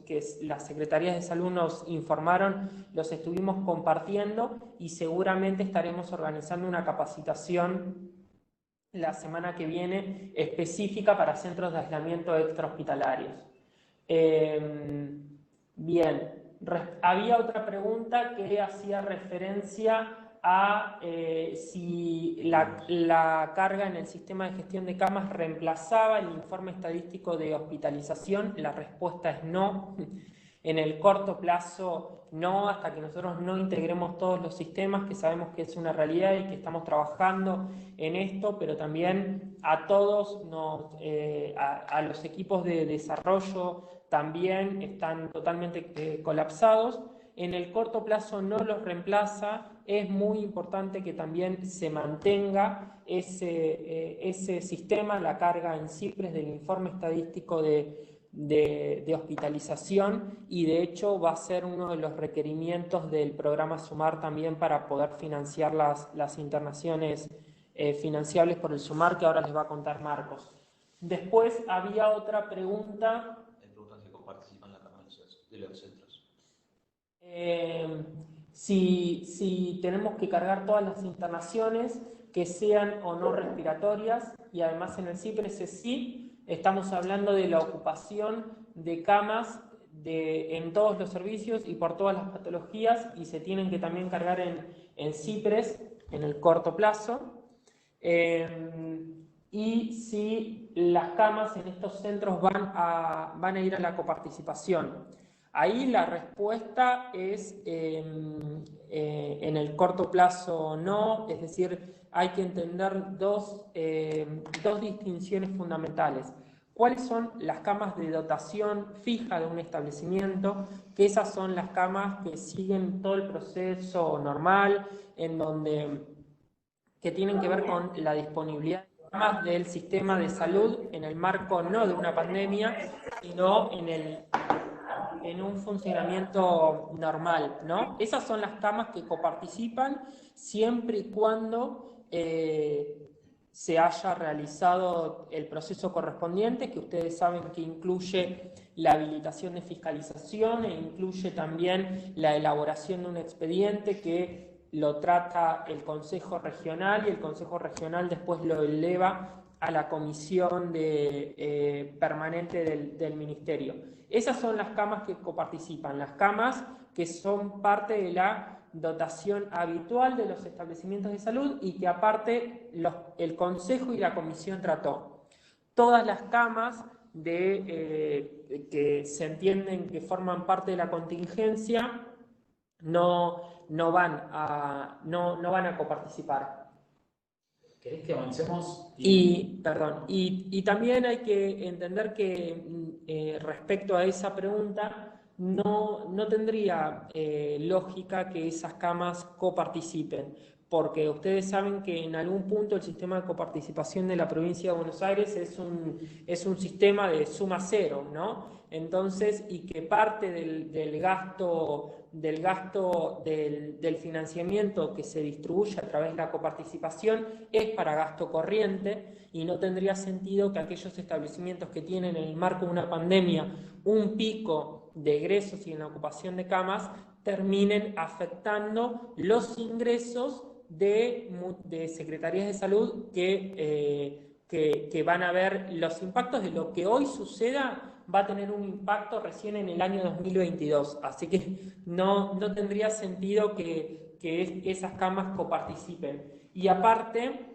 que las secretarías de salud nos informaron, los estuvimos compartiendo y seguramente estaremos organizando una capacitación la semana que viene específica para centros de aislamiento extrahospitalarios. Bien, había otra pregunta que hacía referencia a si la carga en el sistema de gestión de camas reemplazaba el informe estadístico de hospitalización. La respuesta es no. En el corto plazo no, hasta que nosotros no integremos todos los sistemas, que sabemos que es una realidad y que estamos trabajando en esto, pero también a todos, a los equipos de desarrollo también están totalmente colapsados. En el corto plazo no los reemplaza, es muy importante que también se mantenga ese sistema, la carga en CIPRES del informe estadístico de hospitalización, y de hecho va a ser uno de los requerimientos del programa SUMAR también para poder financiar las internaciones financiables por el SUMAR, que ahora les va a contar Marcos. Después había otra pregunta. Hay preguntas de cómo participan la Cámara de los centros. Si tenemos que cargar todas las internaciones que sean o no respiratorias, y además en el CIPRES sí, estamos hablando de la ocupación de camas en todos los servicios y por todas las patologías, y se tienen que también cargar en CIPRES en el corto plazo. Y si las camas en estos centros van a ir a la coparticipación. Ahí la respuesta es en el corto plazo no, es decir, hay que entender dos distinciones fundamentales. ¿Cuáles son las camas de dotación fija de un establecimiento? Que esas son las camas que siguen todo el proceso normal, que tienen que ver con la disponibilidad de camas del sistema de salud en el marco no de una pandemia, sino en un funcionamiento normal, ¿no? Esas son las camas que coparticipan siempre y cuando se haya realizado el proceso correspondiente, que ustedes saben que incluye la habilitación de fiscalización e incluye también la elaboración de un expediente que lo trata el Consejo Regional, y el Consejo Regional después lo eleva a la comisión permanente del Ministerio. Esas son las camas que coparticipan, las camas que son parte de la dotación habitual de los establecimientos de salud y que aparte el Consejo y la Comisión trató. Todas las camas que se entienden que forman parte de la contingencia no van a coparticipar. ¿Querés que avancemos? Y también hay que entender que respecto a esa pregunta, no tendría lógica que esas camas coparticipen, porque ustedes saben que en algún punto el sistema de coparticipación de la provincia de Buenos Aires es un sistema de suma cero, ¿no? Entonces, y que parte del gasto del financiamiento que se distribuye a través de la coparticipación es para gasto corriente, y no tendría sentido que aquellos establecimientos que tienen en el marco de una pandemia un pico de egresos y en la ocupación de camas terminen afectando los ingresos de secretarías de salud que van a ver los impactos de lo que hoy suceda. Va a tener un impacto recién en el año 2022, así que no tendría sentido que esas camas coparticipen. Y aparte,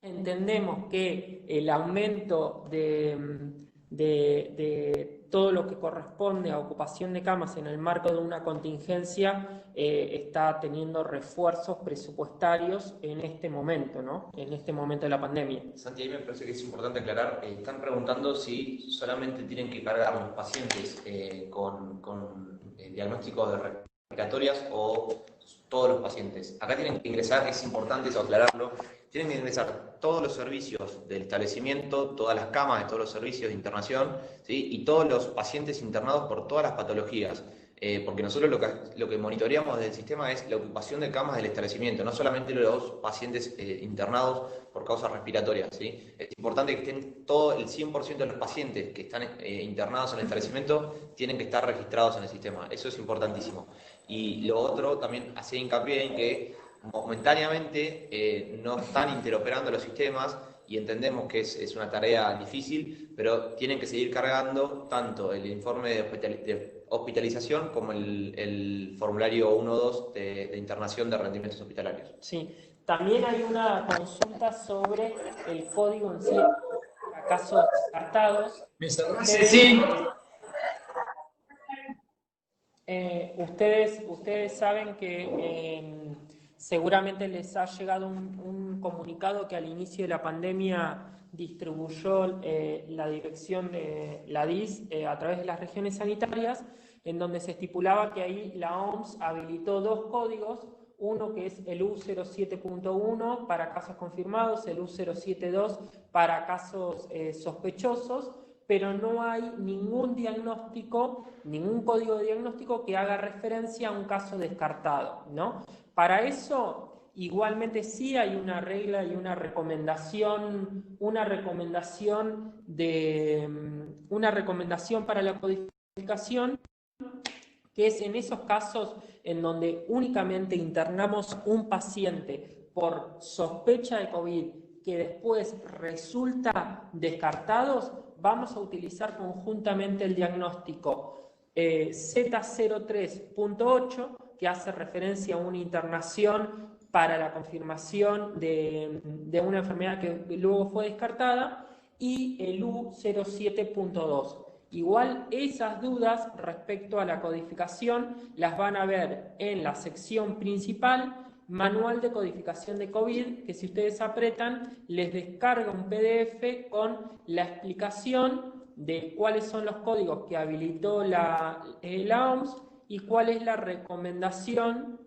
entendemos que el aumento de todo lo que corresponde a ocupación de camas en el marco de una contingencia está teniendo refuerzos presupuestarios en este momento, ¿no? En este momento de la pandemia. Santi, ahí me parece que es importante aclarar, están preguntando si solamente tienen que cargar los pacientes con diagnósticos de respiratorias o todos los pacientes. Acá tienen que ingresar, es importante eso aclararlo, tienen que ingresar todos los servicios del establecimiento, todas las camas de todos los servicios de internación, ¿sí? Y todos los pacientes internados por todas las patologías. Porque nosotros lo que monitoreamos del sistema es la ocupación de camas del establecimiento, no solamente los pacientes internados por causas respiratorias, ¿sí? Es importante que estén todo el 100% de los pacientes que están internados en el establecimiento tienen que estar registrados en el sistema. Eso es importantísimo. Y lo otro, también hacía hincapié en que momentáneamente no están interoperando los sistemas, y entendemos que es una tarea difícil, pero tienen que seguir cargando tanto el informe de hospitalización como el formulario 1.2 de internación de rendimientos hospitalarios. Sí, también hay una consulta sobre el código en sí, casos descartados. Sí. Ustedes saben que seguramente les ha llegado un comunicado que al inicio de la pandemia distribuyó la dirección de la DIS a través de las regiones sanitarias, en donde se estipulaba que ahí la OMS habilitó dos códigos, uno que es el U07.1 para casos confirmados, el U072 para casos sospechosos, pero no hay ningún diagnóstico, ningún código de diagnóstico que haga referencia a un caso descartado, ¿no? Para eso, igualmente sí hay una regla y una recomendación para la codificación, que es en esos casos en donde únicamente internamos un paciente por sospecha de COVID que después resulta descartados, vamos a utilizar conjuntamente el diagnóstico Z03.8, que hace referencia a una internación para la confirmación de una enfermedad que luego fue descartada, y el U07.2. Igual esas dudas respecto a la codificación las van a ver en la sección principal, Manual de Codificación de COVID, que si ustedes apretan les descarga un PDF con la explicación de cuáles son los códigos que habilitó la OMS y cuál es la recomendación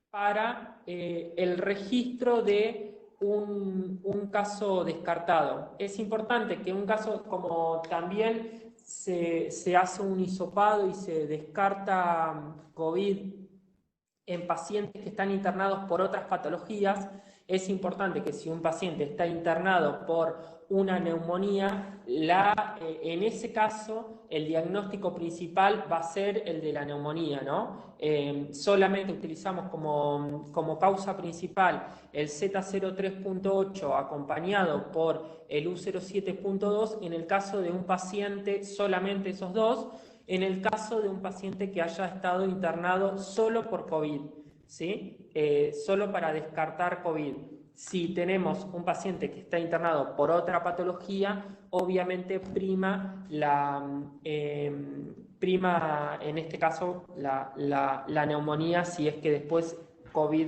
para el registro de un caso descartado. Es importante que un caso, como también se hace un hisopado y se descarta COVID en pacientes que están internados por otras patologías, es importante que si un paciente está internado por una neumonía, en ese caso el diagnóstico principal va a ser el de la neumonía, ¿no? Solamente utilizamos como causa principal el Z03.8 acompañado por el U07.2 en el caso de un paciente, solamente esos dos, en el caso de un paciente que haya estado internado solo por COVID, ¿sí? Solo para descartar COVID. Si tenemos un paciente que está internado por otra patología, obviamente prima en este caso la neumonía, si es que después COVID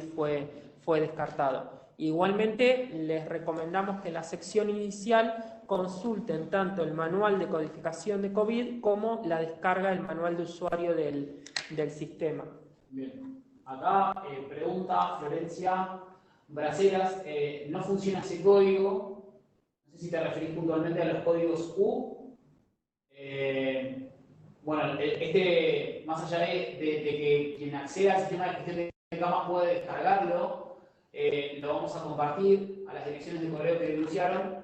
fue descartado. Igualmente, les recomendamos que en la sección inicial consulten tanto el manual de codificación de COVID como la descarga del manual de usuario del sistema. Bien. Acá pregunta Florencia Braceras, no funciona ese código. No sé si te referís puntualmente a los códigos U. Bueno, más allá de que quien acceda al sistema de gestión de camas puede descargarlo, lo vamos a compartir a las direcciones de correo que denunciaron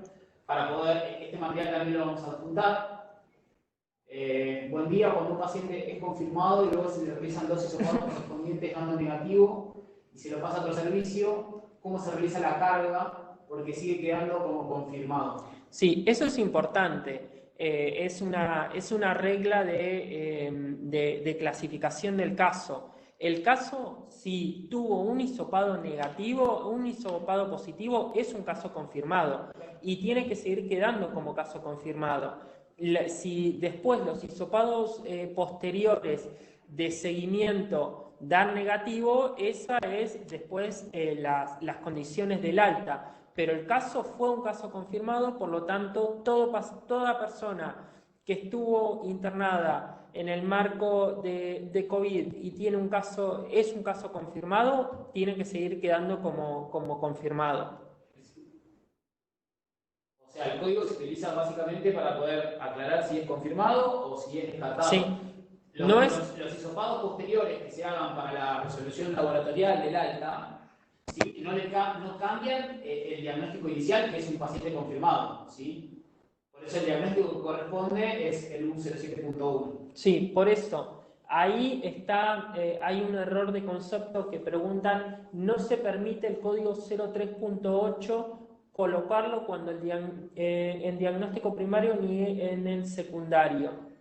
para poder, este material también lo vamos a adjuntar. Buen día, cuando un paciente es confirmado y luego se le realizan dos hisopados correspondientes dando negativo y se lo pasa a otro servicio, ¿cómo se realiza la carga? Porque sigue quedando como confirmado. Sí, eso es importante. Es una regla de clasificación del caso. El caso, si tuvo un hisopado negativo, un hisopado positivo, es un caso confirmado y tiene que seguir quedando como caso confirmado. Si después los hisopados posteriores de seguimiento dan negativo, esa es después las condiciones del alta. Pero el caso fue un caso confirmado, por lo tanto, toda persona que estuvo internada en el marco de COVID y es un caso confirmado, tiene que seguir quedando como confirmado. O sea, el código se utiliza básicamente para poder aclarar si es confirmado o si es descartado. Sí. Los hisopados posteriores que se hagan para la resolución laboratorial del alta, ¿sí? no cambian el diagnóstico inicial, que es un paciente confirmado, ¿sí? Por eso el diagnóstico que corresponde es el U07.1. Sí, por eso. Ahí hay un error de concepto que preguntan, no se permite el código 03.8 colocarlo cuando en diagnóstico primario ni en el secundario.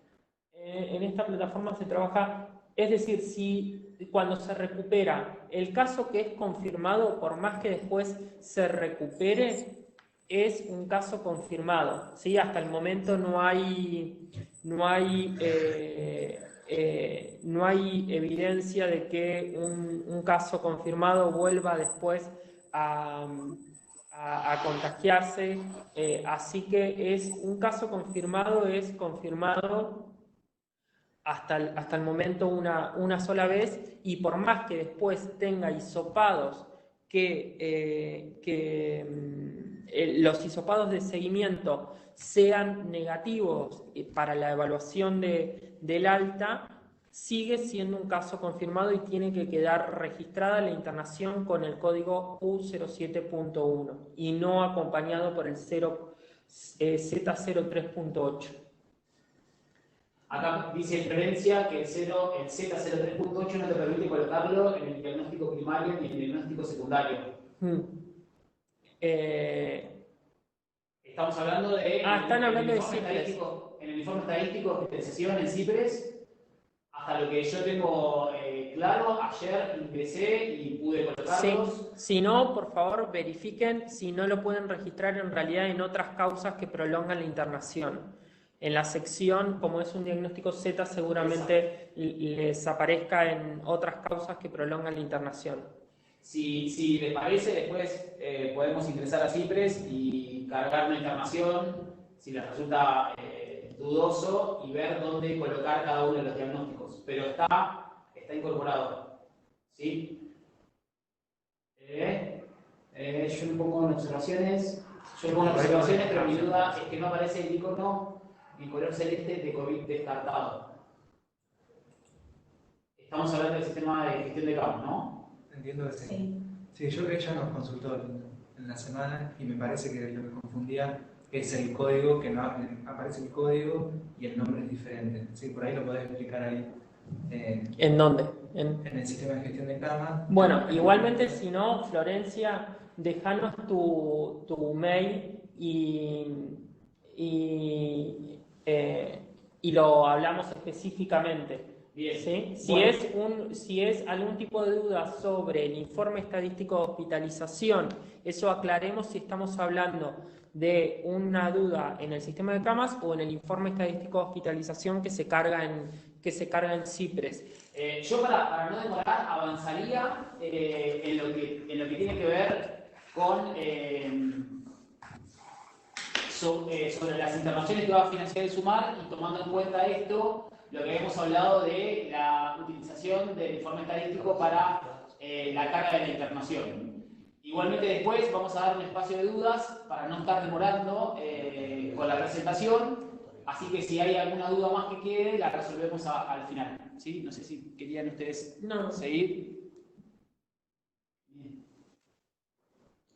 En esta plataforma se trabaja, es decir, si cuando se recupera el caso que es confirmado, por más que después se recupere, es un caso confirmado, ¿sí? Hasta el momento no hay no hay evidencia de que un caso confirmado vuelva después a contagiarse, así que es un caso confirmado, es confirmado hasta el momento una sola vez, y por más que después tenga hisopados los hisopados de seguimiento sean negativos para la evaluación del alta, sigue siendo un caso confirmado y tiene que quedar registrada la internación con el código U07.1 y no acompañado por el Z03.8. Acá dice Florencia que el Z03.8 no te permite colocarlo en el diagnóstico primario ni en el diagnóstico secundario. Estamos hablando de... están hablando de CIPRES. En el informe estadístico de especialización en CIPRES, hasta lo que yo tengo claro, ayer ingresé y pude colocarlos. Sí. Si no, por favor, verifiquen si no lo pueden registrar en realidad en otras causas que prolongan la internación. En la sección, como es un diagnóstico Z, seguramente les aparezca en otras causas que prolongan la internación. Si les parece, después podemos ingresar a CIPRES y cargar una internación, si les resulta dudoso, y ver dónde colocar cada uno de los diagnósticos. Pero está incorporado. ¿Sí? Yo me pongo en observaciones. Pero mi duda es que no aparece el icono en color celeste de COVID descartado. Estamos hablando del sistema de gestión de campos, ¿no? Entiendo que sí. Sí, ella nos consultó en la semana y me parece que lo que confundía es el código, que no aparece el código y el nombre es diferente. Sí, por ahí lo podés explicar ahí. ¿En dónde? En el sistema de gestión de cama. Bueno, igualmente, si no, Florencia, déjanos tu mail y lo hablamos específicamente. Bien. ¿Sí? Bueno. Si es algún tipo de duda sobre el informe estadístico de hospitalización, eso aclaremos si estamos hablando de una duda en el sistema de camas o en el informe estadístico de hospitalización que se carga en CIPRES. Yo para no demorar avanzaría en lo que tiene que ver con sobre las internaciones que va a financiar el SUMAR, y tomando en cuenta esto, lo que hemos hablado de la utilización del informe estadístico para la carga de la internación. Igualmente después vamos a dar un espacio de dudas para no estar demorando con la presentación, así que si hay alguna duda más que quede, la resolvemos al final. ¿Sí? No sé si querían ustedes seguir.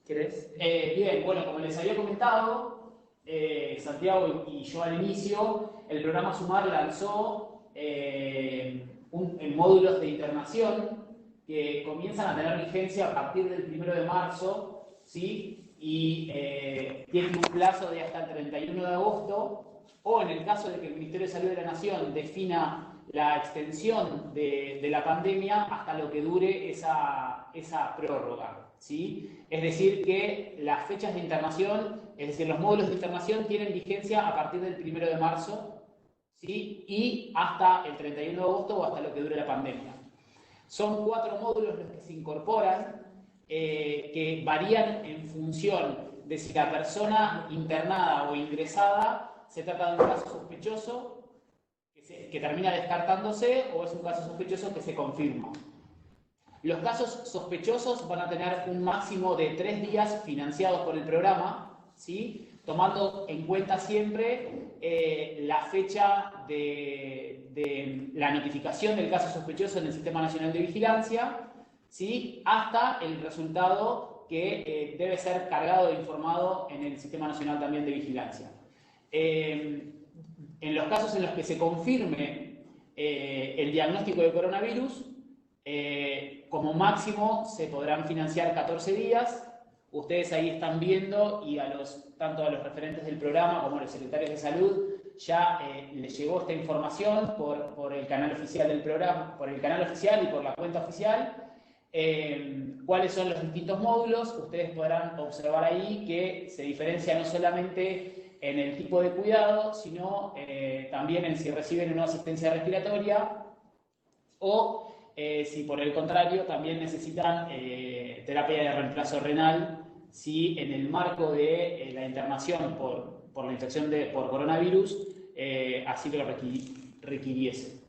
¿Querés? Bien, bueno, como les había comentado, Santiago y yo al inicio, el programa SUMAR lanzó módulos de internación que comienzan a tener vigencia a partir del 1 de marzo, ¿sí? Y tienen un plazo de hasta el 31 de agosto, o en el caso de que el Ministerio de Salud de la Nación defina la extensión de la pandemia hasta lo que dure esa prórroga, ¿sí? Es decir, que las fechas de internación, es decir, los módulos de internación tienen vigencia a partir del 1 de marzo, ¿sí? Y hasta el 31 de agosto o hasta lo que dure la pandemia. Son 4 módulos los que se incorporan, que varían en función de si la persona internada o ingresada se trata de un caso sospechoso que termina descartándose, o es un caso sospechoso que se confirma. Los casos sospechosos van a tener un máximo de 3 días financiados por el programa, ¿sí? Tomando en cuenta siempre la fecha de la notificación del caso sospechoso en el Sistema Nacional de Vigilancia, ¿sí? Hasta el resultado que debe ser cargado e informado en el Sistema Nacional también de Vigilancia. En los casos en los que se confirme el diagnóstico de coronavirus, como máximo se podrán financiar 14 días. Ustedes ahí están viendo, y tanto a los referentes del programa como a los secretarios de salud ya les llegó esta información por el canal oficial del programa, por el canal oficial y por la cuenta oficial. Cuáles son los distintos módulos. Ustedes podrán observar ahí que se diferencia no solamente en el tipo de cuidado, sino también en si reciben una asistencia respiratoria o si por el contrario también necesitan terapia de reemplazo renal, si en el marco de la internación por la infección por coronavirus así lo requiriese.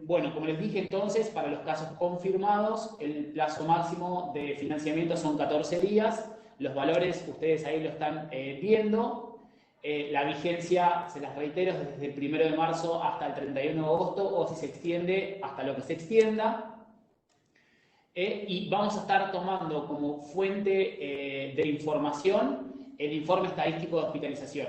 Bueno, como les dije entonces, para los casos confirmados, el plazo máximo de financiamiento son 14 días. Los valores ustedes ahí lo están viendo. La vigencia, se las reitero, es desde el 1 de marzo hasta el 31 de agosto o si se extiende hasta lo que se extienda. Y vamos a estar tomando como fuente de información el informe estadístico de hospitalización.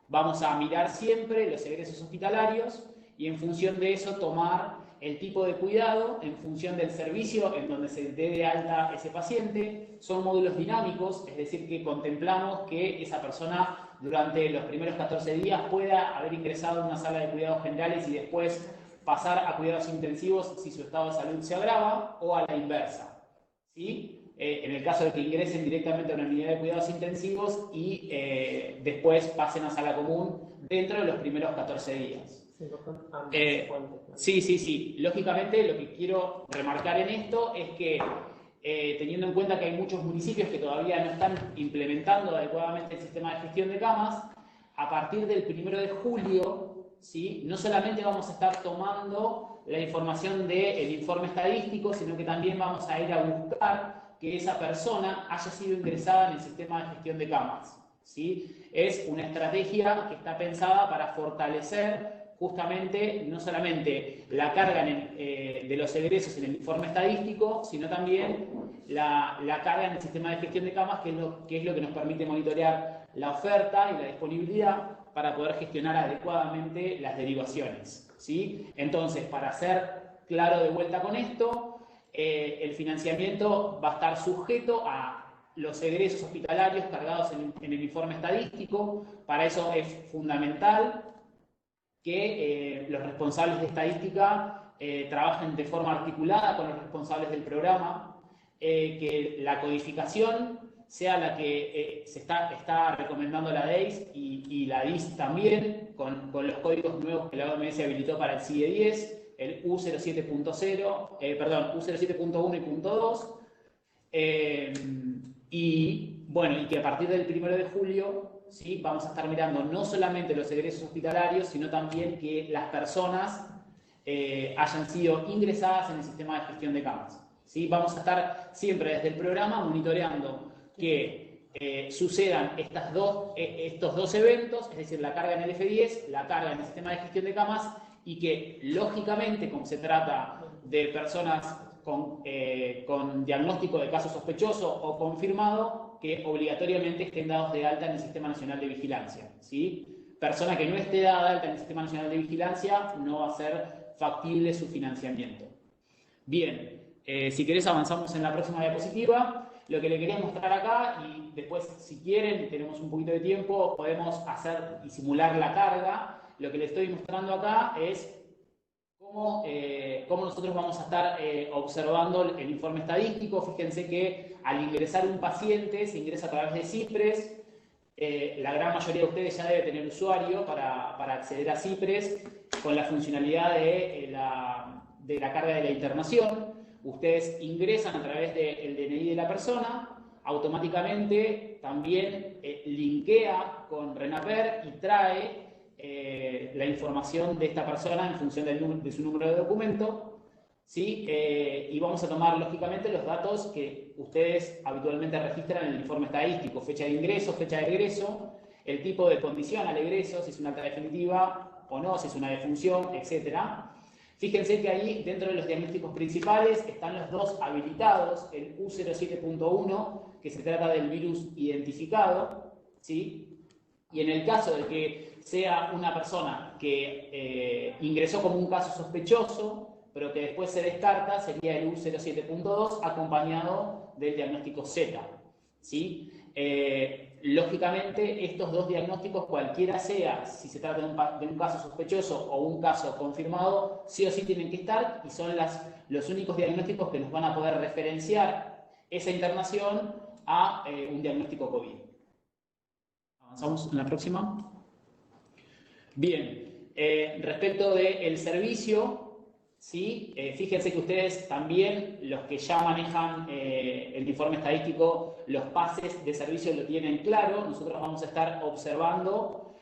Vamos a mirar siempre los egresos hospitalarios y en función de eso tomar el tipo de cuidado en función del servicio en donde se dé de alta ese paciente. Son módulos dinámicos, es decir, que contemplamos que esa persona durante los primeros 14 días pueda haber ingresado en una sala de cuidados generales y después pasar a cuidados intensivos si su estado de salud se agrava, o a la inversa, ¿sí? En el caso de que ingresen directamente a una unidad de cuidados intensivos y después pasen a sala común dentro de los primeros 14 días. Sí. Lógicamente, lo que quiero remarcar en esto es que, teniendo en cuenta que hay muchos municipios que todavía no están implementando adecuadamente el sistema de gestión de camas, a partir del 1 de julio, ¿sí? No solamente vamos a estar tomando la información del informe estadístico, sino que también vamos a ir a buscar que esa persona haya sido ingresada en el sistema de gestión de camas, ¿sí? Es una estrategia que está pensada para fortalecer justamente no solamente la carga de los egresos en el informe estadístico, sino también la carga en el sistema de gestión de camas, que es lo que nos permite monitorear la oferta y la disponibilidad para poder gestionar adecuadamente las derivaciones, ¿sí? Entonces, para ser claro de vuelta con esto, el financiamiento va a estar sujeto a los egresos hospitalarios cargados en el informe estadístico. Para eso es fundamental que los responsables de estadística trabajen de forma articulada con los responsables del programa, que la codificación sea la que se está recomendando la DEIS y la DIS también, con los códigos nuevos que la OMS habilitó para el CIE 10, el U07.0, U07.1 y .2, y bueno, y que a partir del 1 de julio, ¿sí? Vamos a estar mirando no solamente los egresos hospitalarios, sino también que las personas hayan sido ingresadas en el sistema de gestión de camas, ¿sí? Vamos a estar siempre desde el programa monitoreando que sucedan estos dos eventos, es decir, la carga en el F10, la carga en el sistema de gestión de camas, y que lógicamente, como se trata de personas con diagnóstico de caso sospechoso o confirmado, que obligatoriamente estén dados de alta en el Sistema Nacional de Vigilancia, ¿sí? Persona que no esté dada de alta en el Sistema Nacional de Vigilancia no va a ser factible su financiamiento. Bien, si querés avanzamos en la próxima diapositiva. Lo que le quería mostrar acá, y después si quieren, tenemos un poquito de tiempo, podemos hacer y simular la carga. Lo que le estoy mostrando acá es cómo nosotros vamos a estar observando el informe estadístico. Fíjense que al ingresar un paciente, se ingresa a través de CIPRES. La gran mayoría de ustedes ya debe tener usuario para acceder a CIPRES con la funcionalidad de la carga de la internación. Ustedes ingresan a través del DNI de la persona, automáticamente también linkea con RENAPER y trae la información de esta persona en función de su número de documento, ¿sí? Y vamos a tomar lógicamente los datos que ustedes habitualmente registran en el informe estadístico: fecha de ingreso, fecha de egreso, el tipo de condición al egreso, si es una alta definitiva o no, si es una defunción, etc. Fíjense que ahí, dentro de los diagnósticos principales, están los dos habilitados: el U07.1, que se trata del virus identificado, ¿sí? Y en el caso de que sea una persona que ingresó como un caso sospechoso, pero que después se descarta, sería el U07.2 acompañado del diagnóstico Z, ¿sí? Lógicamente, estos dos diagnósticos, cualquiera sea, si se trata de un caso sospechoso o un caso confirmado, sí o sí tienen que estar, y son los únicos diagnósticos que nos van a poder referenciar esa internación a un diagnóstico COVID. Avanzamos en la próxima. Bien, respecto del servicio, ¿sí? Fíjense que ustedes también, los que ya manejan el informe estadístico, los pases de servicio lo tienen claro. Nosotros vamos a estar observando,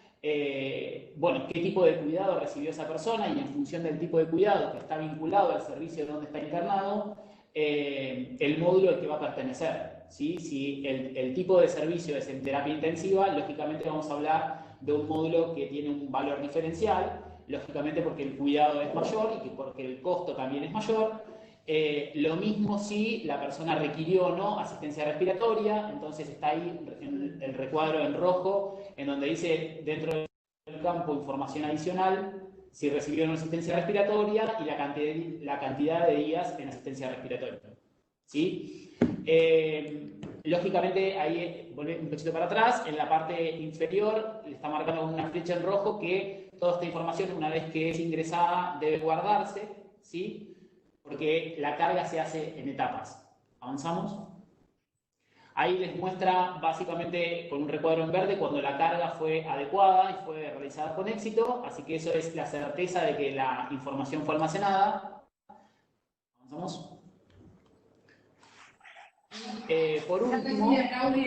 bueno, qué tipo de cuidado recibió esa persona y en función del tipo de cuidado que está vinculado al servicio donde está internado, el módulo al que va a pertenecer. ¿Sí? Si el tipo de servicio es en terapia intensiva, lógicamente vamos a hablar de un módulo que tiene un valor diferencial, lógicamente porque el cuidado es mayor y porque el costo también es mayor. Lo mismo si la persona requirió o no asistencia respiratoria, entonces está ahí el recuadro en rojo, en donde dice dentro del campo información adicional, si recibió una asistencia respiratoria y la cantidad de días en asistencia respiratoria. ¿Sí? Lógicamente, ahí volví un poquito para atrás, en la parte inferior le está marcando con una flecha en rojo que toda esta información, una vez que es ingresada, debe guardarse, ¿sí? Porque la carga se hace en etapas. ¿Avanzamos? Ahí les muestra básicamente con un recuadro en verde cuando la carga fue adecuada y fue realizada con éxito, así que eso es la certeza de que la información fue almacenada. ¿Avanzamos? Por último,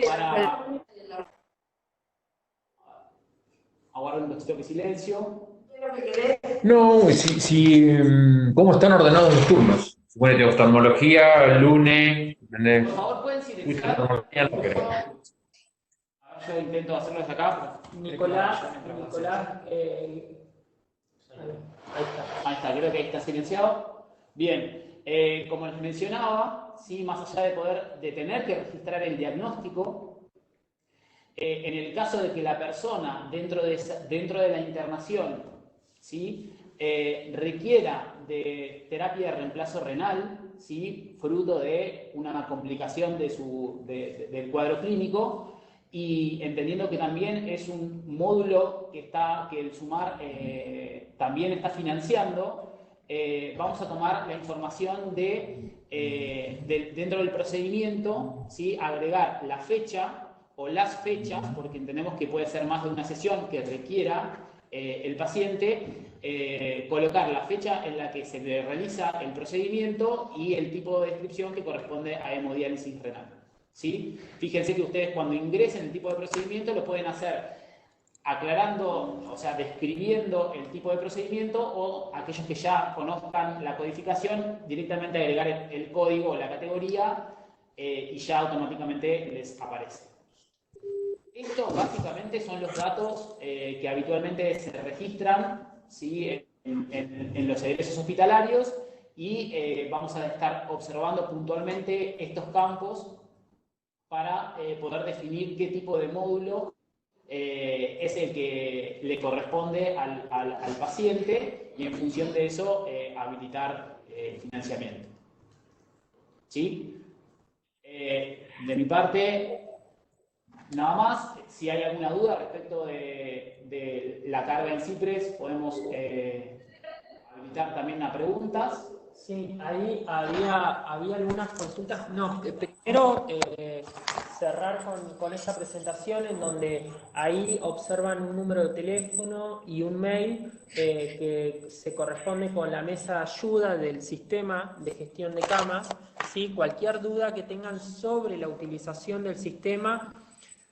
para aguardar un poquito de silencio. No, ¿cómo están ordenados los turnos? Suponete oftalmología, lunes, ¿entendés? Por favor, pueden silenciar. Yo intento hacerlo desde acá. Nicolás, ahí está, creo que ahí está silenciado. Bien, como les mencionaba, ¿sí? Más allá de tener que registrar el diagnóstico, en el caso de que la persona dentro de la internación, ¿sí? Requiera de terapia de reemplazo renal, ¿sí? Fruto de una complicación del cuadro clínico, y entendiendo que también es un módulo que el SUMAR también está financiando, vamos a tomar la información dentro del procedimiento, ¿sí? Agregar la fecha o las fechas, porque entendemos que puede ser más de una sesión que requiera el paciente, colocar la fecha en la que se le realiza el procedimiento y el tipo de descripción que corresponde a hemodiálisis renal. ¿Sí? Fíjense que ustedes cuando ingresen el tipo de procedimiento lo pueden hacer aclarando, o sea, describiendo el tipo de procedimiento, o aquellos que ya conozcan la codificación, directamente agregar el código o la categoría y ya automáticamente les aparece. Esto básicamente son los datos que habitualmente se registran, ¿sí? en los egresos hospitalarios, y vamos a estar observando puntualmente estos campos para poder definir qué tipo de módulo es el que le corresponde al paciente, y en función de eso habilitar financiamiento. ¿Sí? De mi parte, nada más. Si hay alguna duda respecto de la carga en CIPRES, podemos habilitar también a preguntas. Sí, ahí había algunas consultas. No, primero cerrar con esta presentación en donde ahí observan un número de teléfono y un mail que se corresponde con la mesa de ayuda del sistema de gestión de camas. ¿Sí? Cualquier duda que tengan sobre la utilización del sistema,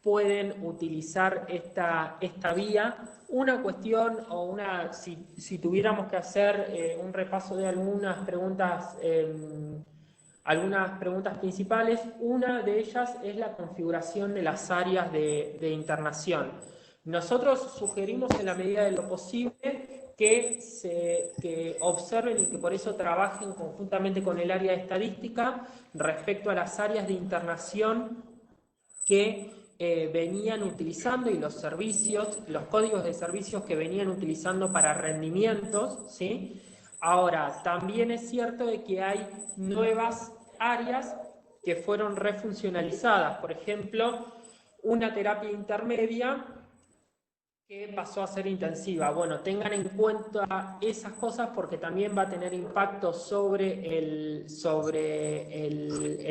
pueden utilizar esta vía. Una cuestión o si tuviéramos que hacer un repaso de algunas preguntas principales, una de ellas es la configuración de las áreas de internación. Nosotros sugerimos en la medida de lo posible que observen y que por eso trabajen conjuntamente con el área de estadística respecto a las áreas de internación que venían utilizando y los códigos de servicios que venían utilizando para rendimientos, ¿sí? Ahora, también es cierto de que hay nuevas áreas que fueron refuncionalizadas. Por ejemplo, una terapia intermedia que pasó a ser intensiva. Bueno, tengan en cuenta esas cosas porque también va a tener impacto sobre el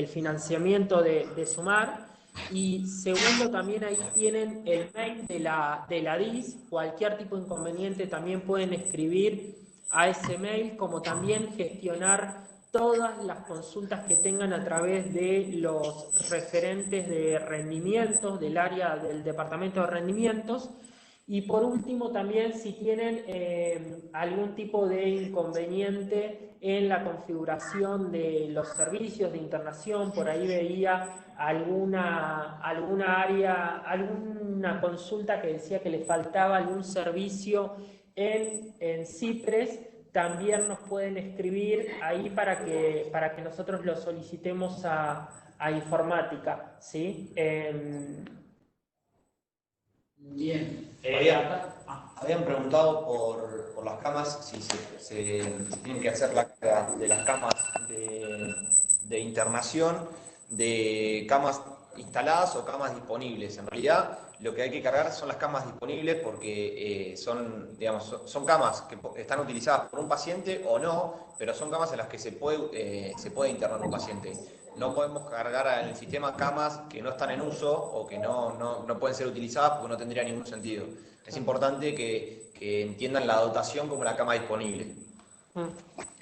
financiamiento de SUMAR. Y segundo, también ahí tienen el mail de la DIS. Cualquier tipo de inconveniente también pueden escribir a ese mail, como también gestionar todas las consultas que tengan a través de los referentes de rendimientos del área del departamento de rendimientos. Y por último, también si tienen algún tipo de inconveniente en la configuración de los servicios de internación, por ahí veía alguna área, alguna consulta que decía que le faltaba algún servicio en Cipres, también nos pueden escribir ahí para que nosotros lo solicitemos a informática, ¿sí? Bien. Habían preguntado por las camas, si se tienen que hacer la carga de las camas de internación, de camas instaladas o camas disponibles. En realidad, lo que hay que cargar son las camas disponibles porque son camas que están utilizadas por un paciente o no, pero son camas en las que se puede internar un paciente. No podemos cargar en el sistema camas que no están en uso o que no pueden ser utilizadas porque no tendría ningún sentido. Es importante que entiendan la dotación como la cama disponible.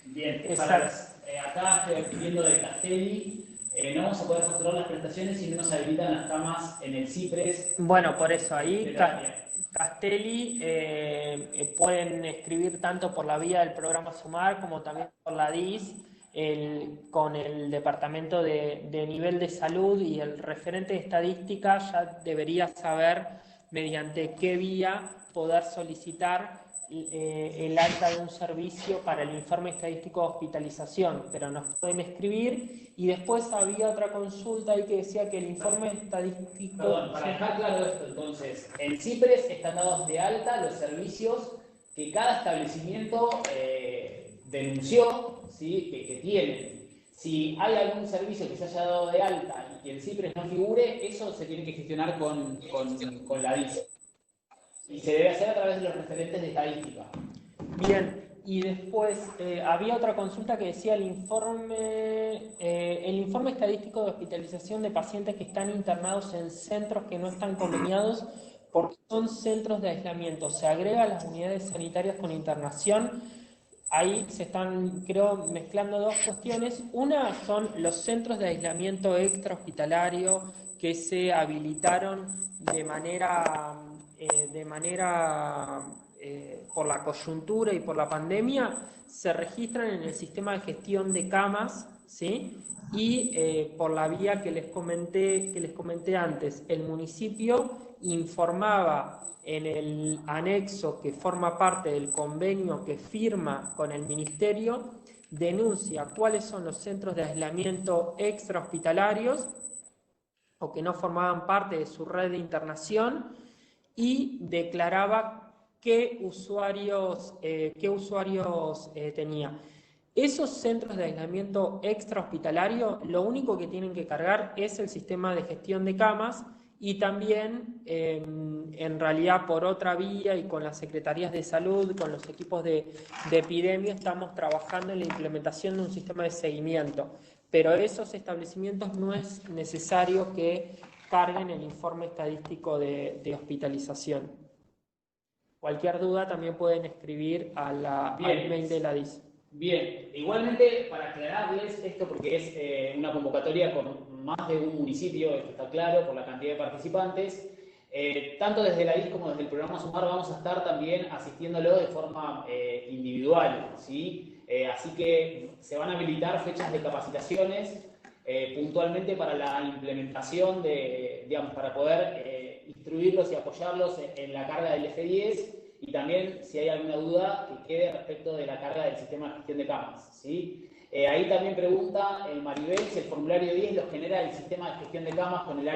Bien, acá estoy viendo de Castelli, no vamos a poder facturar las prestaciones si no nos habilitan las camas en el Cipres. Bueno, por eso ahí Castelli pueden escribir tanto por la vía del programa Sumar como también por la DIS, con el departamento de nivel de salud, y el referente de estadística ya debería saber mediante qué vía poder solicitar el alta de un servicio para el informe estadístico de hospitalización, pero nos pueden escribir. Y después había otra consulta ahí que decía que el informe estadístico... Perdón, para dejar claro esto, entonces, en Cipres están dados de alta los servicios que cada establecimiento denunció, ¿sí? que tienen. Si hay algún servicio que se haya dado de alta y que el Cipres no figure, eso se tiene que gestionar con la DIS. Y se debe hacer a través de los referentes de estadística. Bien, y después había otra consulta que decía el informe estadístico de hospitalización de pacientes que están internados en centros que no están conveniados porque son centros de aislamiento. Se agrega a las unidades sanitarias con internación. Ahí se están, creo, mezclando dos cuestiones. Una son los centros de aislamiento extrahospitalario que se habilitaron de manera por la coyuntura y por la pandemia, se registran en el sistema de gestión de camas, ¿sí? Y por la vía que les comenté antes, el municipio informaba en el anexo que forma parte del convenio que firma con el ministerio, denuncia cuáles son los centros de aislamiento extrahospitalarios o que no formaban parte de su red de internación, y declaraba qué usuarios tenía. Esos centros de aislamiento extrahospitalario, lo único que tienen que cargar es el sistema de gestión de camas, y también en realidad por otra vía y con las secretarías de salud, con los equipos de epidemia, estamos trabajando en la implementación de un sistema de seguimiento, pero esos establecimientos no es necesario que carguen el informe estadístico de hospitalización. Cualquier duda también pueden escribir al mail de la DIS. Bien, igualmente para aclararles esto, porque es una convocatoria con más de un municipio, esto está claro, por la cantidad de participantes, tanto desde la DIS como desde el programa Sumar vamos a estar también asistiéndolo de forma individual, ¿sí? Así que se van a habilitar fechas de capacitaciones puntualmente para la implementación para poder instruirlos y apoyarlos en la carga del F10, y también si hay alguna duda que quede respecto de la carga del sistema de gestión de camas, ¿sí? Ahí también pregunta el Maribel si el formulario 10 lo genera el sistema de gestión de camas con el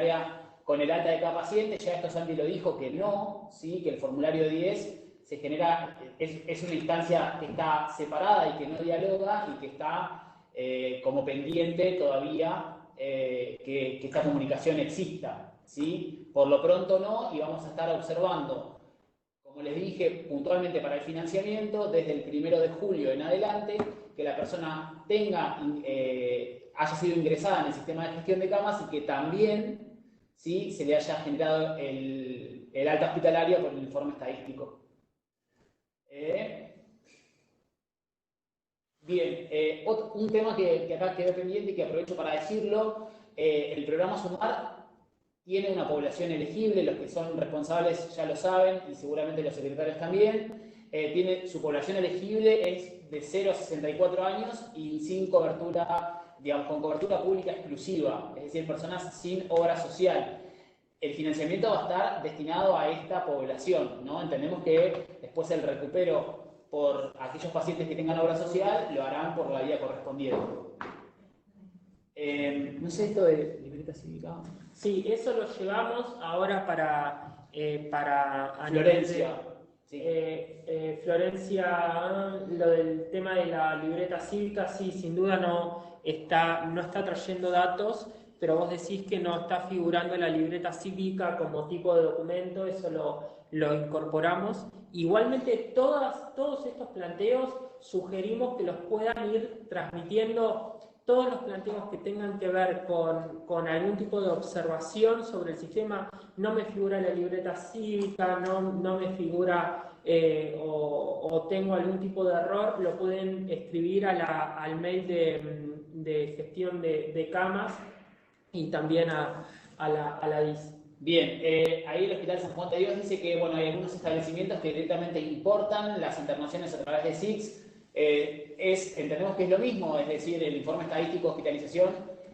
alta de cada paciente. Ya esto Santi lo dijo que no, ¿sí? Que el formulario 10 se genera, es una instancia que está separada y que no dialoga y que está como pendiente todavía que esta comunicación exista, ¿sí? Por lo pronto no, y vamos a estar observando, como les dije, puntualmente para el financiamiento, desde el 1 de julio en adelante, que la persona haya sido ingresada en el sistema de gestión de camas y que también ¿sí? Se le haya generado el alta hospitalaria por el informe estadístico. Bien, un tema que acá quedó pendiente y que aprovecho para decirlo, el programa Sumar tiene una población elegible, los que son responsables ya lo saben y seguramente los secretarios también. Su población elegible es de 0 a 64 años y sin cobertura, digamos, con cobertura pública exclusiva, es decir, personas sin obra social. El financiamiento va a estar destinado a esta población, ¿no? Entendemos que después el recupero por aquellos pacientes que tengan obra social lo harán por la vía correspondiente. No sé esto de libreta cívica. Sí, eso lo llevamos ahora para Florencia. Sí. Florencia, lo del tema de la libreta cívica, sí, sin duda no está trayendo datos, pero vos decís que no está figurando la libreta cívica como tipo de documento, eso lo incorporamos. Igualmente, todos estos planteos sugerimos que los puedan ir transmitiendo. Todos los planteos que tengan que ver con algún tipo de observación sobre el sistema, no me figura la libreta cívica, no me figura o tengo algún tipo de error, lo pueden escribir al mail de gestión de camas y también a la DIS. Bien, ahí el Hospital San Juan de Dios dice que bueno, hay algunos establecimientos que directamente importan las internaciones a través de SIX. Entendemos que es lo mismo, es decir, el informe estadístico de hospitalización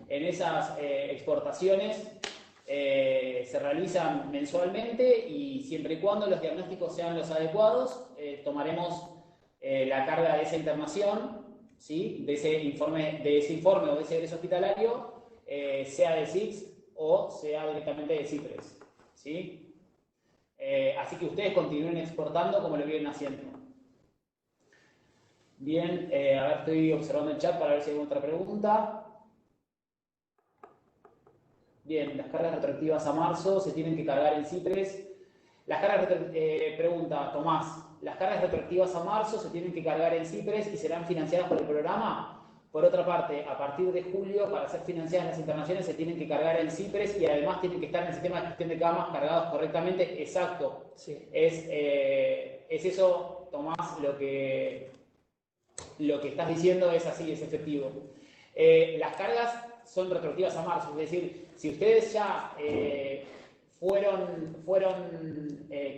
en esas exportaciones se realizan mensualmente y siempre y cuando los diagnósticos sean los adecuados, tomaremos la carga de esa internación, ¿sí? de ese informe o de ese egreso hospitalario, sea de SIX o sea directamente de CIPRES. ¿Sí? Así que ustedes continúen exportando como lo vienen haciendo. Bien, a ver, estoy observando el chat para ver si hay otra pregunta. Bien, las cargas retroactivas a marzo se tienen que cargar en CIPRES. Pregunta Tomás, ¿las cargas retroactivas a marzo se tienen que cargar en CIPRES y serán financiadas por el programa? Por otra parte, a partir de julio, para ser financiadas las internaciones, se tienen que cargar en CIPRES y además tienen que estar en el sistema de gestión de camas cargados correctamente. Exacto. Sí. Es eso, Tomás, lo que estás diciendo es así, es efectivo. Las cargas son retroactivas a marzo, es decir, si ustedes ya fueron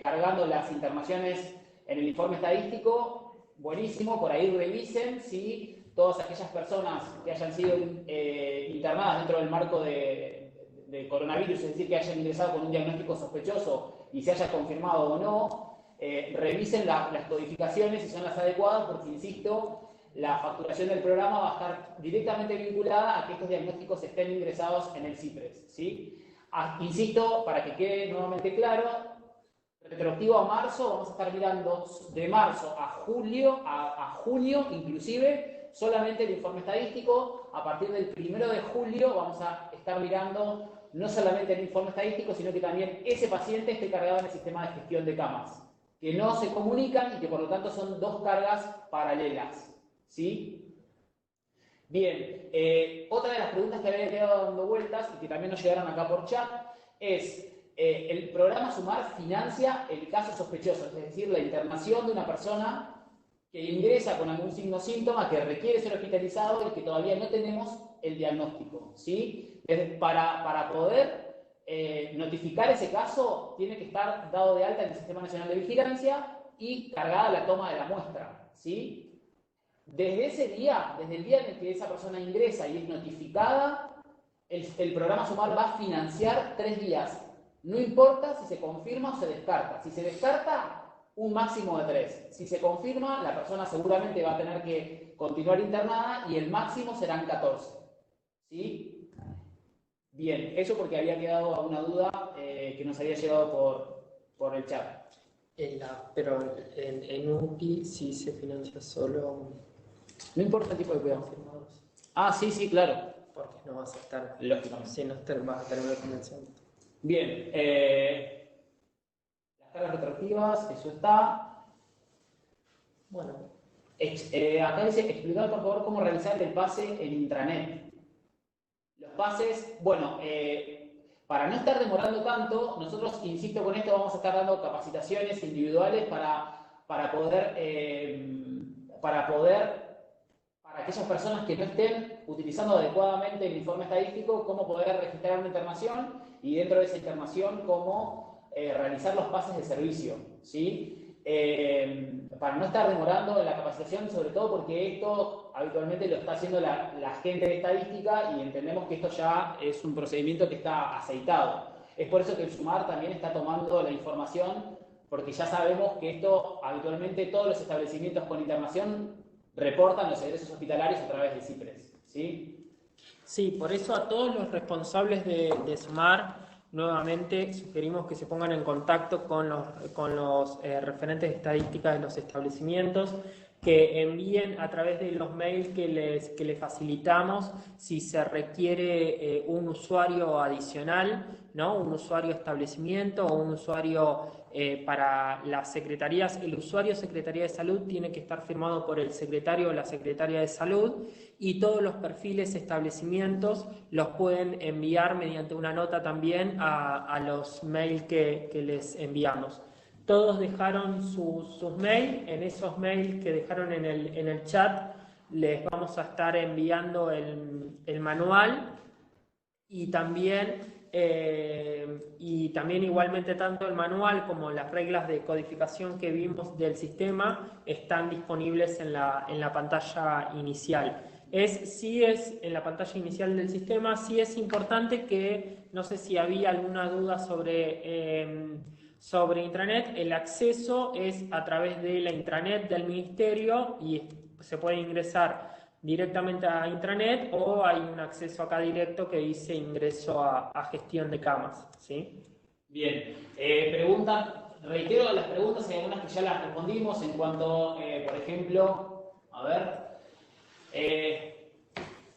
cargando las internaciones en el informe estadístico, buenísimo, por ahí revisen si todas aquellas personas que hayan sido internadas dentro del marco de coronavirus, es decir, que hayan ingresado con un diagnóstico sospechoso y se haya confirmado o no, revisen las codificaciones si son las adecuadas, porque insisto, la facturación del programa va a estar directamente vinculada a que estos diagnósticos estén ingresados en el CIPRES, ¿sí? Insisto, para que quede nuevamente claro, retroactivo a marzo, vamos a estar mirando de marzo a julio, a junio inclusive, solamente el informe estadístico. A partir del 1 de julio vamos a estar mirando no solamente el informe estadístico, sino que también ese paciente esté cargado en el sistema de gestión de camas, que no se comunican y que por lo tanto son dos cargas paralelas. ¿Sí? Bien, otra de las preguntas que había quedado dando vueltas y que también nos llegaron acá por chat es, ¿el programa Sumar financia el caso sospechoso? Es decir, la internación de una persona que ingresa con algún signo o síntoma que requiere ser hospitalizado y que todavía no tenemos el diagnóstico. ¿Sí? Para poder notificar ese caso, tiene que estar dado de alta en el Sistema Nacional de Vigilancia y cargada la toma de la muestra. ¿Sí? Desde ese día, desde el día en el que esa persona ingresa y es notificada, el programa Sumar va a financiar 3 días. No importa si se confirma o se descarta. Si se descarta, un máximo de 3. Si se confirma, la persona seguramente va a tener que continuar internada y el máximo serán 14. ¿Sí? Bien, eso porque había quedado alguna duda que nos había llegado por el chat. Pero en UPI sí se financia solo. No importa el tipo de cuidado. Confirmados. Ah, sí, claro. Porque no vas a estar. Lógicamente. Si no vas a terminar financiando. Bien. Las cargas retroactivas, eso está. Bueno. Acá dice, explicar por favor cómo realizar el pase en intranet. Los pases, bueno, para no estar demorando tanto, nosotros, insisto con esto, vamos a estar dando capacitaciones individuales para aquellas personas que no estén utilizando adecuadamente el informe estadístico, cómo poder registrar una internación y dentro de esa internación cómo realizar los pases de servicio, ¿sí? Para no estar demorando en la capacitación, sobre todo porque esto habitualmente lo está haciendo la gente de estadística y entendemos que esto ya es un procedimiento que está aceitado. Es por eso que el SUMAR también está tomando la información, porque ya sabemos que esto habitualmente todos los establecimientos con internación reportan los egresos hospitalarios a través de CIPRES, ¿sí? Sí, por eso a todos los responsables de SUMAR nuevamente sugerimos que se pongan en contacto con los referentes de estadística de los establecimientos, que envíen a través de los mails que les facilitamos si se requiere un usuario adicional, ¿no? Un usuario establecimiento o un usuario para las secretarías. El usuario Secretaría de Salud tiene que estar firmado por el secretario o la secretaria de Salud, y todos los perfiles establecimientos los pueden enviar mediante una nota también a los mails que les enviamos. Todos dejaron sus mails. En esos mails que dejaron en el chat les vamos a estar enviando el manual y también igualmente tanto el manual como las reglas de codificación que vimos del sistema están disponibles en la pantalla inicial. En la pantalla inicial del sistema. Sí es importante que, no sé si había alguna duda sobre intranet, el acceso es a través de la intranet del ministerio y se puede ingresar directamente a intranet o hay un acceso acá directo que dice ingreso a gestión de camas, ¿sí? Bien, reitero las preguntas, hay algunas que ya las respondimos en cuanto, por ejemplo,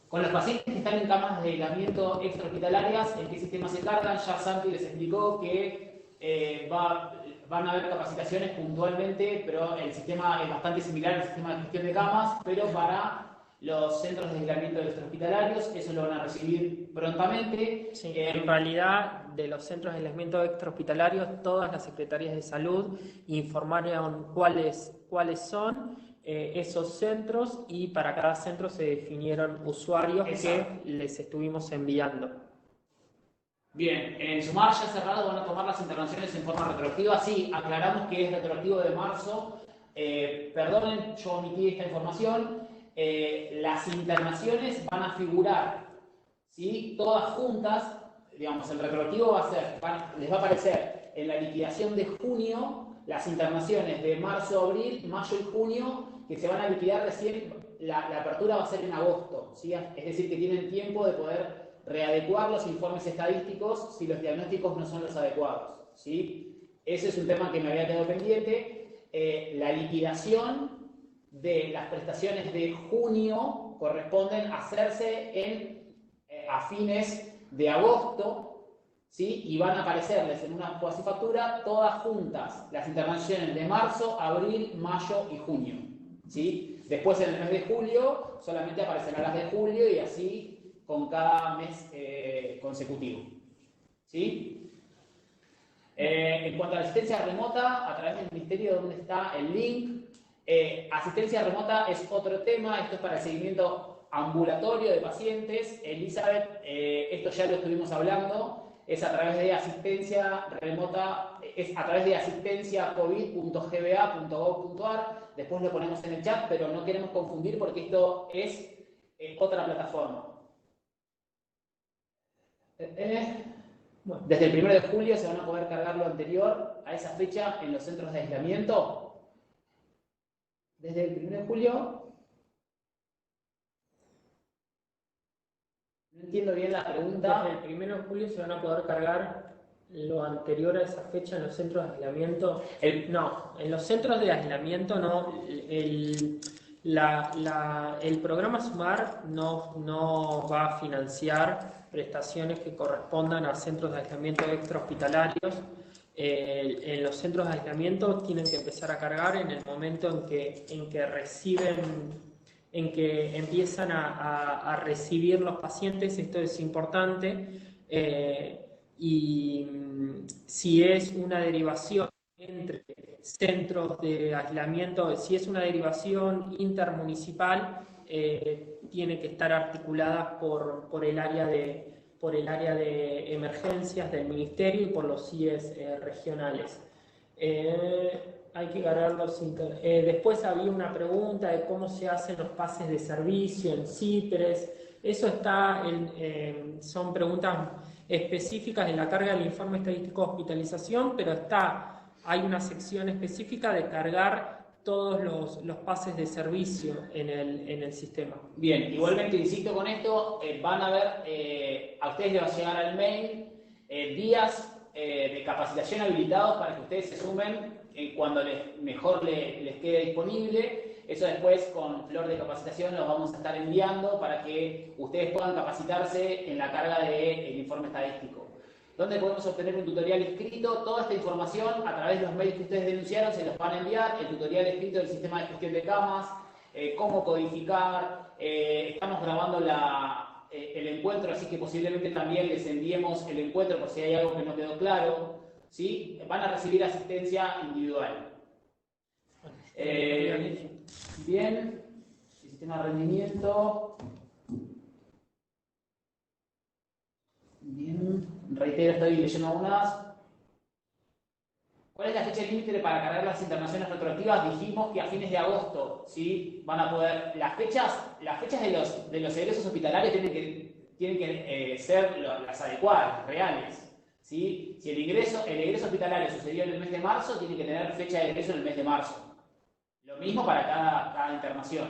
con los pacientes que están en camas de aislamiento extrahospitalarias, ¿en qué sistema se cargan? Ya Santi les explicó que van a haber capacitaciones puntualmente, pero el sistema es bastante similar al sistema de gestión de camas, pero para los centros de aislamiento extrahospitalarios, eso lo van a recibir prontamente. Sí, en realidad, de los centros de aislamiento extrahospitalarios, todas las secretarías de salud informaron cuáles son esos centros, y para cada centro se definieron usuarios. Exacto. Que les estuvimos enviando. Bien, en SUMAR ya cerrado van a tomar las internaciones en forma retroactiva. Sí, aclaramos que es retroactivo de marzo. Perdonen, yo omití esta información. Las internaciones van a figurar, ¿sí? Todas juntas. Digamos, el retroactivo les va a aparecer en la liquidación de junio las internaciones de marzo, abril, mayo y junio, que se van a liquidar recién. La apertura va a ser en agosto, ¿sí? Es decir, que tienen tiempo de poder readecuar los informes estadísticos si los diagnósticos no son los adecuados, ¿sí? Ese es un tema que me había quedado pendiente. La liquidación de las prestaciones de junio corresponden a hacerse a fines de agosto, ¿sí? Y van a aparecerles en una cuasifactura todas juntas las internaciones de marzo, abril, mayo y junio, ¿sí? Después en el mes de julio solamente aparecerán las de julio y así con cada mes consecutivo, ¿sí? En cuanto a la asistencia remota, a través del ministerio, ¿dónde está el link? Asistencia remota es otro tema. Esto es para el seguimiento ambulatorio de pacientes. Elizabeth, esto ya lo estuvimos hablando. Es a través de asistencia remota, es a través de asistenciacovid.gba.gov.ar. Después lo ponemos en el chat, pero no queremos confundir porque esto es otra plataforma. Bueno, desde el 1 de julio se van a poder cargar lo anterior a esa fecha en los centros de aislamiento. Desde el 1 de julio. No entiendo bien la pregunta. Desde el 1 de julio se van a poder cargar lo anterior a esa fecha en los centros de aislamiento. No, en los centros de aislamiento no. El programa SUMAR no va a financiar prestaciones que correspondan a centros de aislamiento extrahospitalarios. En los centros de aislamiento tienen que empezar a cargar en el momento en que empiezan a recibir los pacientes. Esto es importante. y si es una derivación entre centros de aislamiento, si es una derivación intermunicipal, tiene que estar articulada por el área de emergencias del Ministerio y por los CIEs regionales. Hay que cargar los después había una pregunta de cómo se hacen los pases de servicio en CITRES. Eso está son preguntas específicas en la carga del informe estadístico de hospitalización, pero hay una sección específica de cargar todos los pases de servicio en el sistema. Bien, igualmente insisto con esto, van a ver, a ustedes les va a llegar al mail días de capacitación habilitados para que ustedes se sumen cuando mejor les quede disponible. Eso después con Flor de Capacitación los vamos a estar enviando para que ustedes puedan capacitarse en la carga del informe estadístico. ¿Dónde podemos obtener un tutorial escrito? Toda esta información a través de los mails que ustedes denunciaron se los van a enviar, el tutorial escrito del sistema de gestión de camas, cómo codificar, estamos grabando el encuentro, así que posiblemente también les enviemos el encuentro por si hay algo que no quedó claro, ¿sí? Van a recibir asistencia individual. Bien, el sistema de rendimiento. Bien, reitero, estoy leyendo algunas. ¿Cuál es la fecha límite para cargar las internaciones retroactivas? Dijimos que a fines de agosto, ¿sí? Van a poder. Las fechas de los egresos hospitalarios tienen que ser las adecuadas, reales. ¿Sí? Si el ingreso hospitalario sucedió en el mes de marzo, tiene que tener fecha de egreso en el mes de marzo. Lo mismo para cada internación.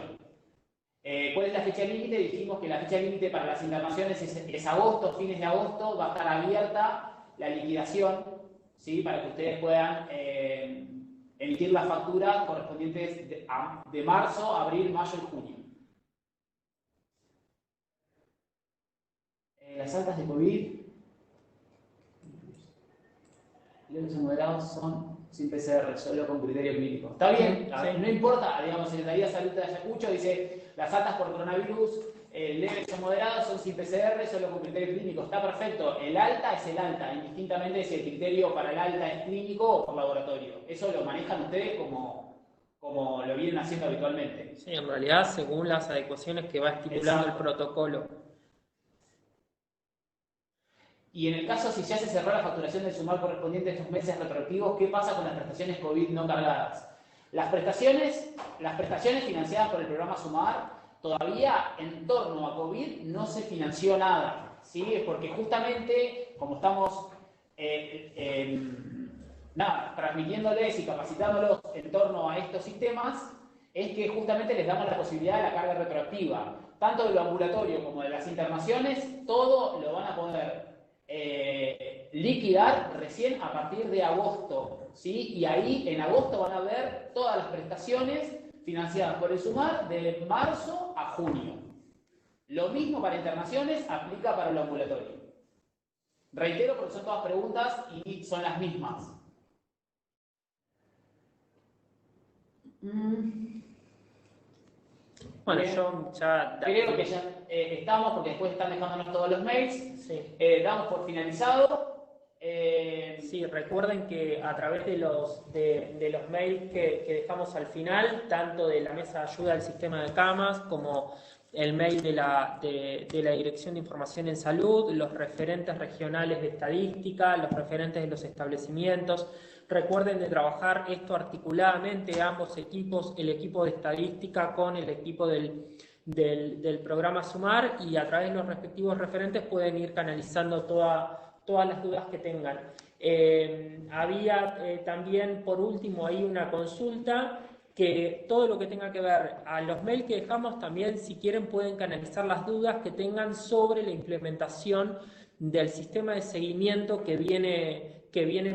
¿Cuál es la fecha límite? Dijimos que la fecha límite para las internaciones es agosto, fines de agosto, va a estar abierta la liquidación, ¿sí? Para que ustedes puedan emitir las facturas correspondientes de marzo, abril, mayo y junio. Las altas de COVID, leves o moderados son sin PCR, solo con criterio clínico. ¿Está bien? Sí. No importa, digamos, Secretaría de Salud de Ayacucho dice las altas por coronavirus leves o moderados son sin PCR, solo con criterio clínico. Está perfecto, el alta es el alta, indistintamente si el criterio para el alta es clínico o por laboratorio. Eso lo manejan ustedes como lo vienen haciendo habitualmente. Sí, en realidad según las adecuaciones que va estipulando el protocolo. Y en el caso, si ya se cerró la facturación del sumar correspondiente a estos meses retroactivos, ¿qué pasa con las prestaciones COVID no cargadas? Las prestaciones financiadas por el programa Sumar, todavía en torno a COVID no se financió nada, ¿sí? Porque justamente, como estamos transmitiéndoles y capacitándolos en torno a estos sistemas, es que justamente les damos la posibilidad de la carga retroactiva. Tanto de lo ambulatorio como de las internaciones, todo lo van a poder liquidar recién a partir de agosto, ¿sí? Y ahí en agosto van a ver todas las prestaciones financiadas por el Sumar de marzo a junio. Lo mismo para internaciones aplica para lo ambulatorio. Reitero porque son todas preguntas y son las mismas. Bueno, bien. yo ya... Creo que ya estamos, porque después están dejándonos todos los mails. Sí. Damos por finalizado. Sí, recuerden que a través de los mails que dejamos al final, tanto de la mesa de ayuda al sistema de camas como el mail de la Dirección de Información en Salud, los referentes regionales de estadística, los referentes de los establecimientos. Recuerden de trabajar esto articuladamente, ambos equipos, el equipo de estadística con el equipo del programa Sumar, y a través de los respectivos referentes pueden ir canalizando todas las dudas que tengan. Había también, por último, ahí una consulta, que todo lo que tenga que ver a los mails que dejamos, también si quieren pueden canalizar las dudas que tengan sobre la implementación del sistema de seguimiento que viene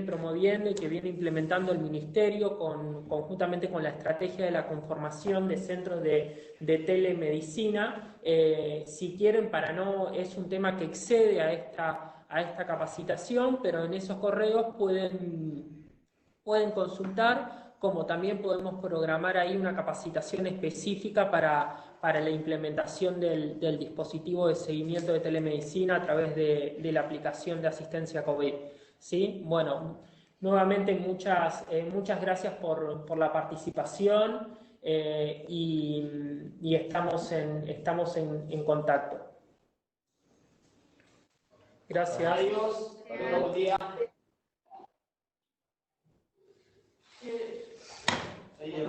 promoviendo y que viene implementando el Ministerio conjuntamente con la estrategia de la conformación de centros de telemedicina. Si quieren, es un tema que excede a esta capacitación, pero en esos correos pueden consultar como también podemos programar ahí una capacitación específica para la implementación del dispositivo de seguimiento de telemedicina a través de la aplicación de asistencia COVID. ¿Sí? Bueno, nuevamente muchas gracias por la participación y estamos en contacto. Gracias. Adiós. Buen día. Ahí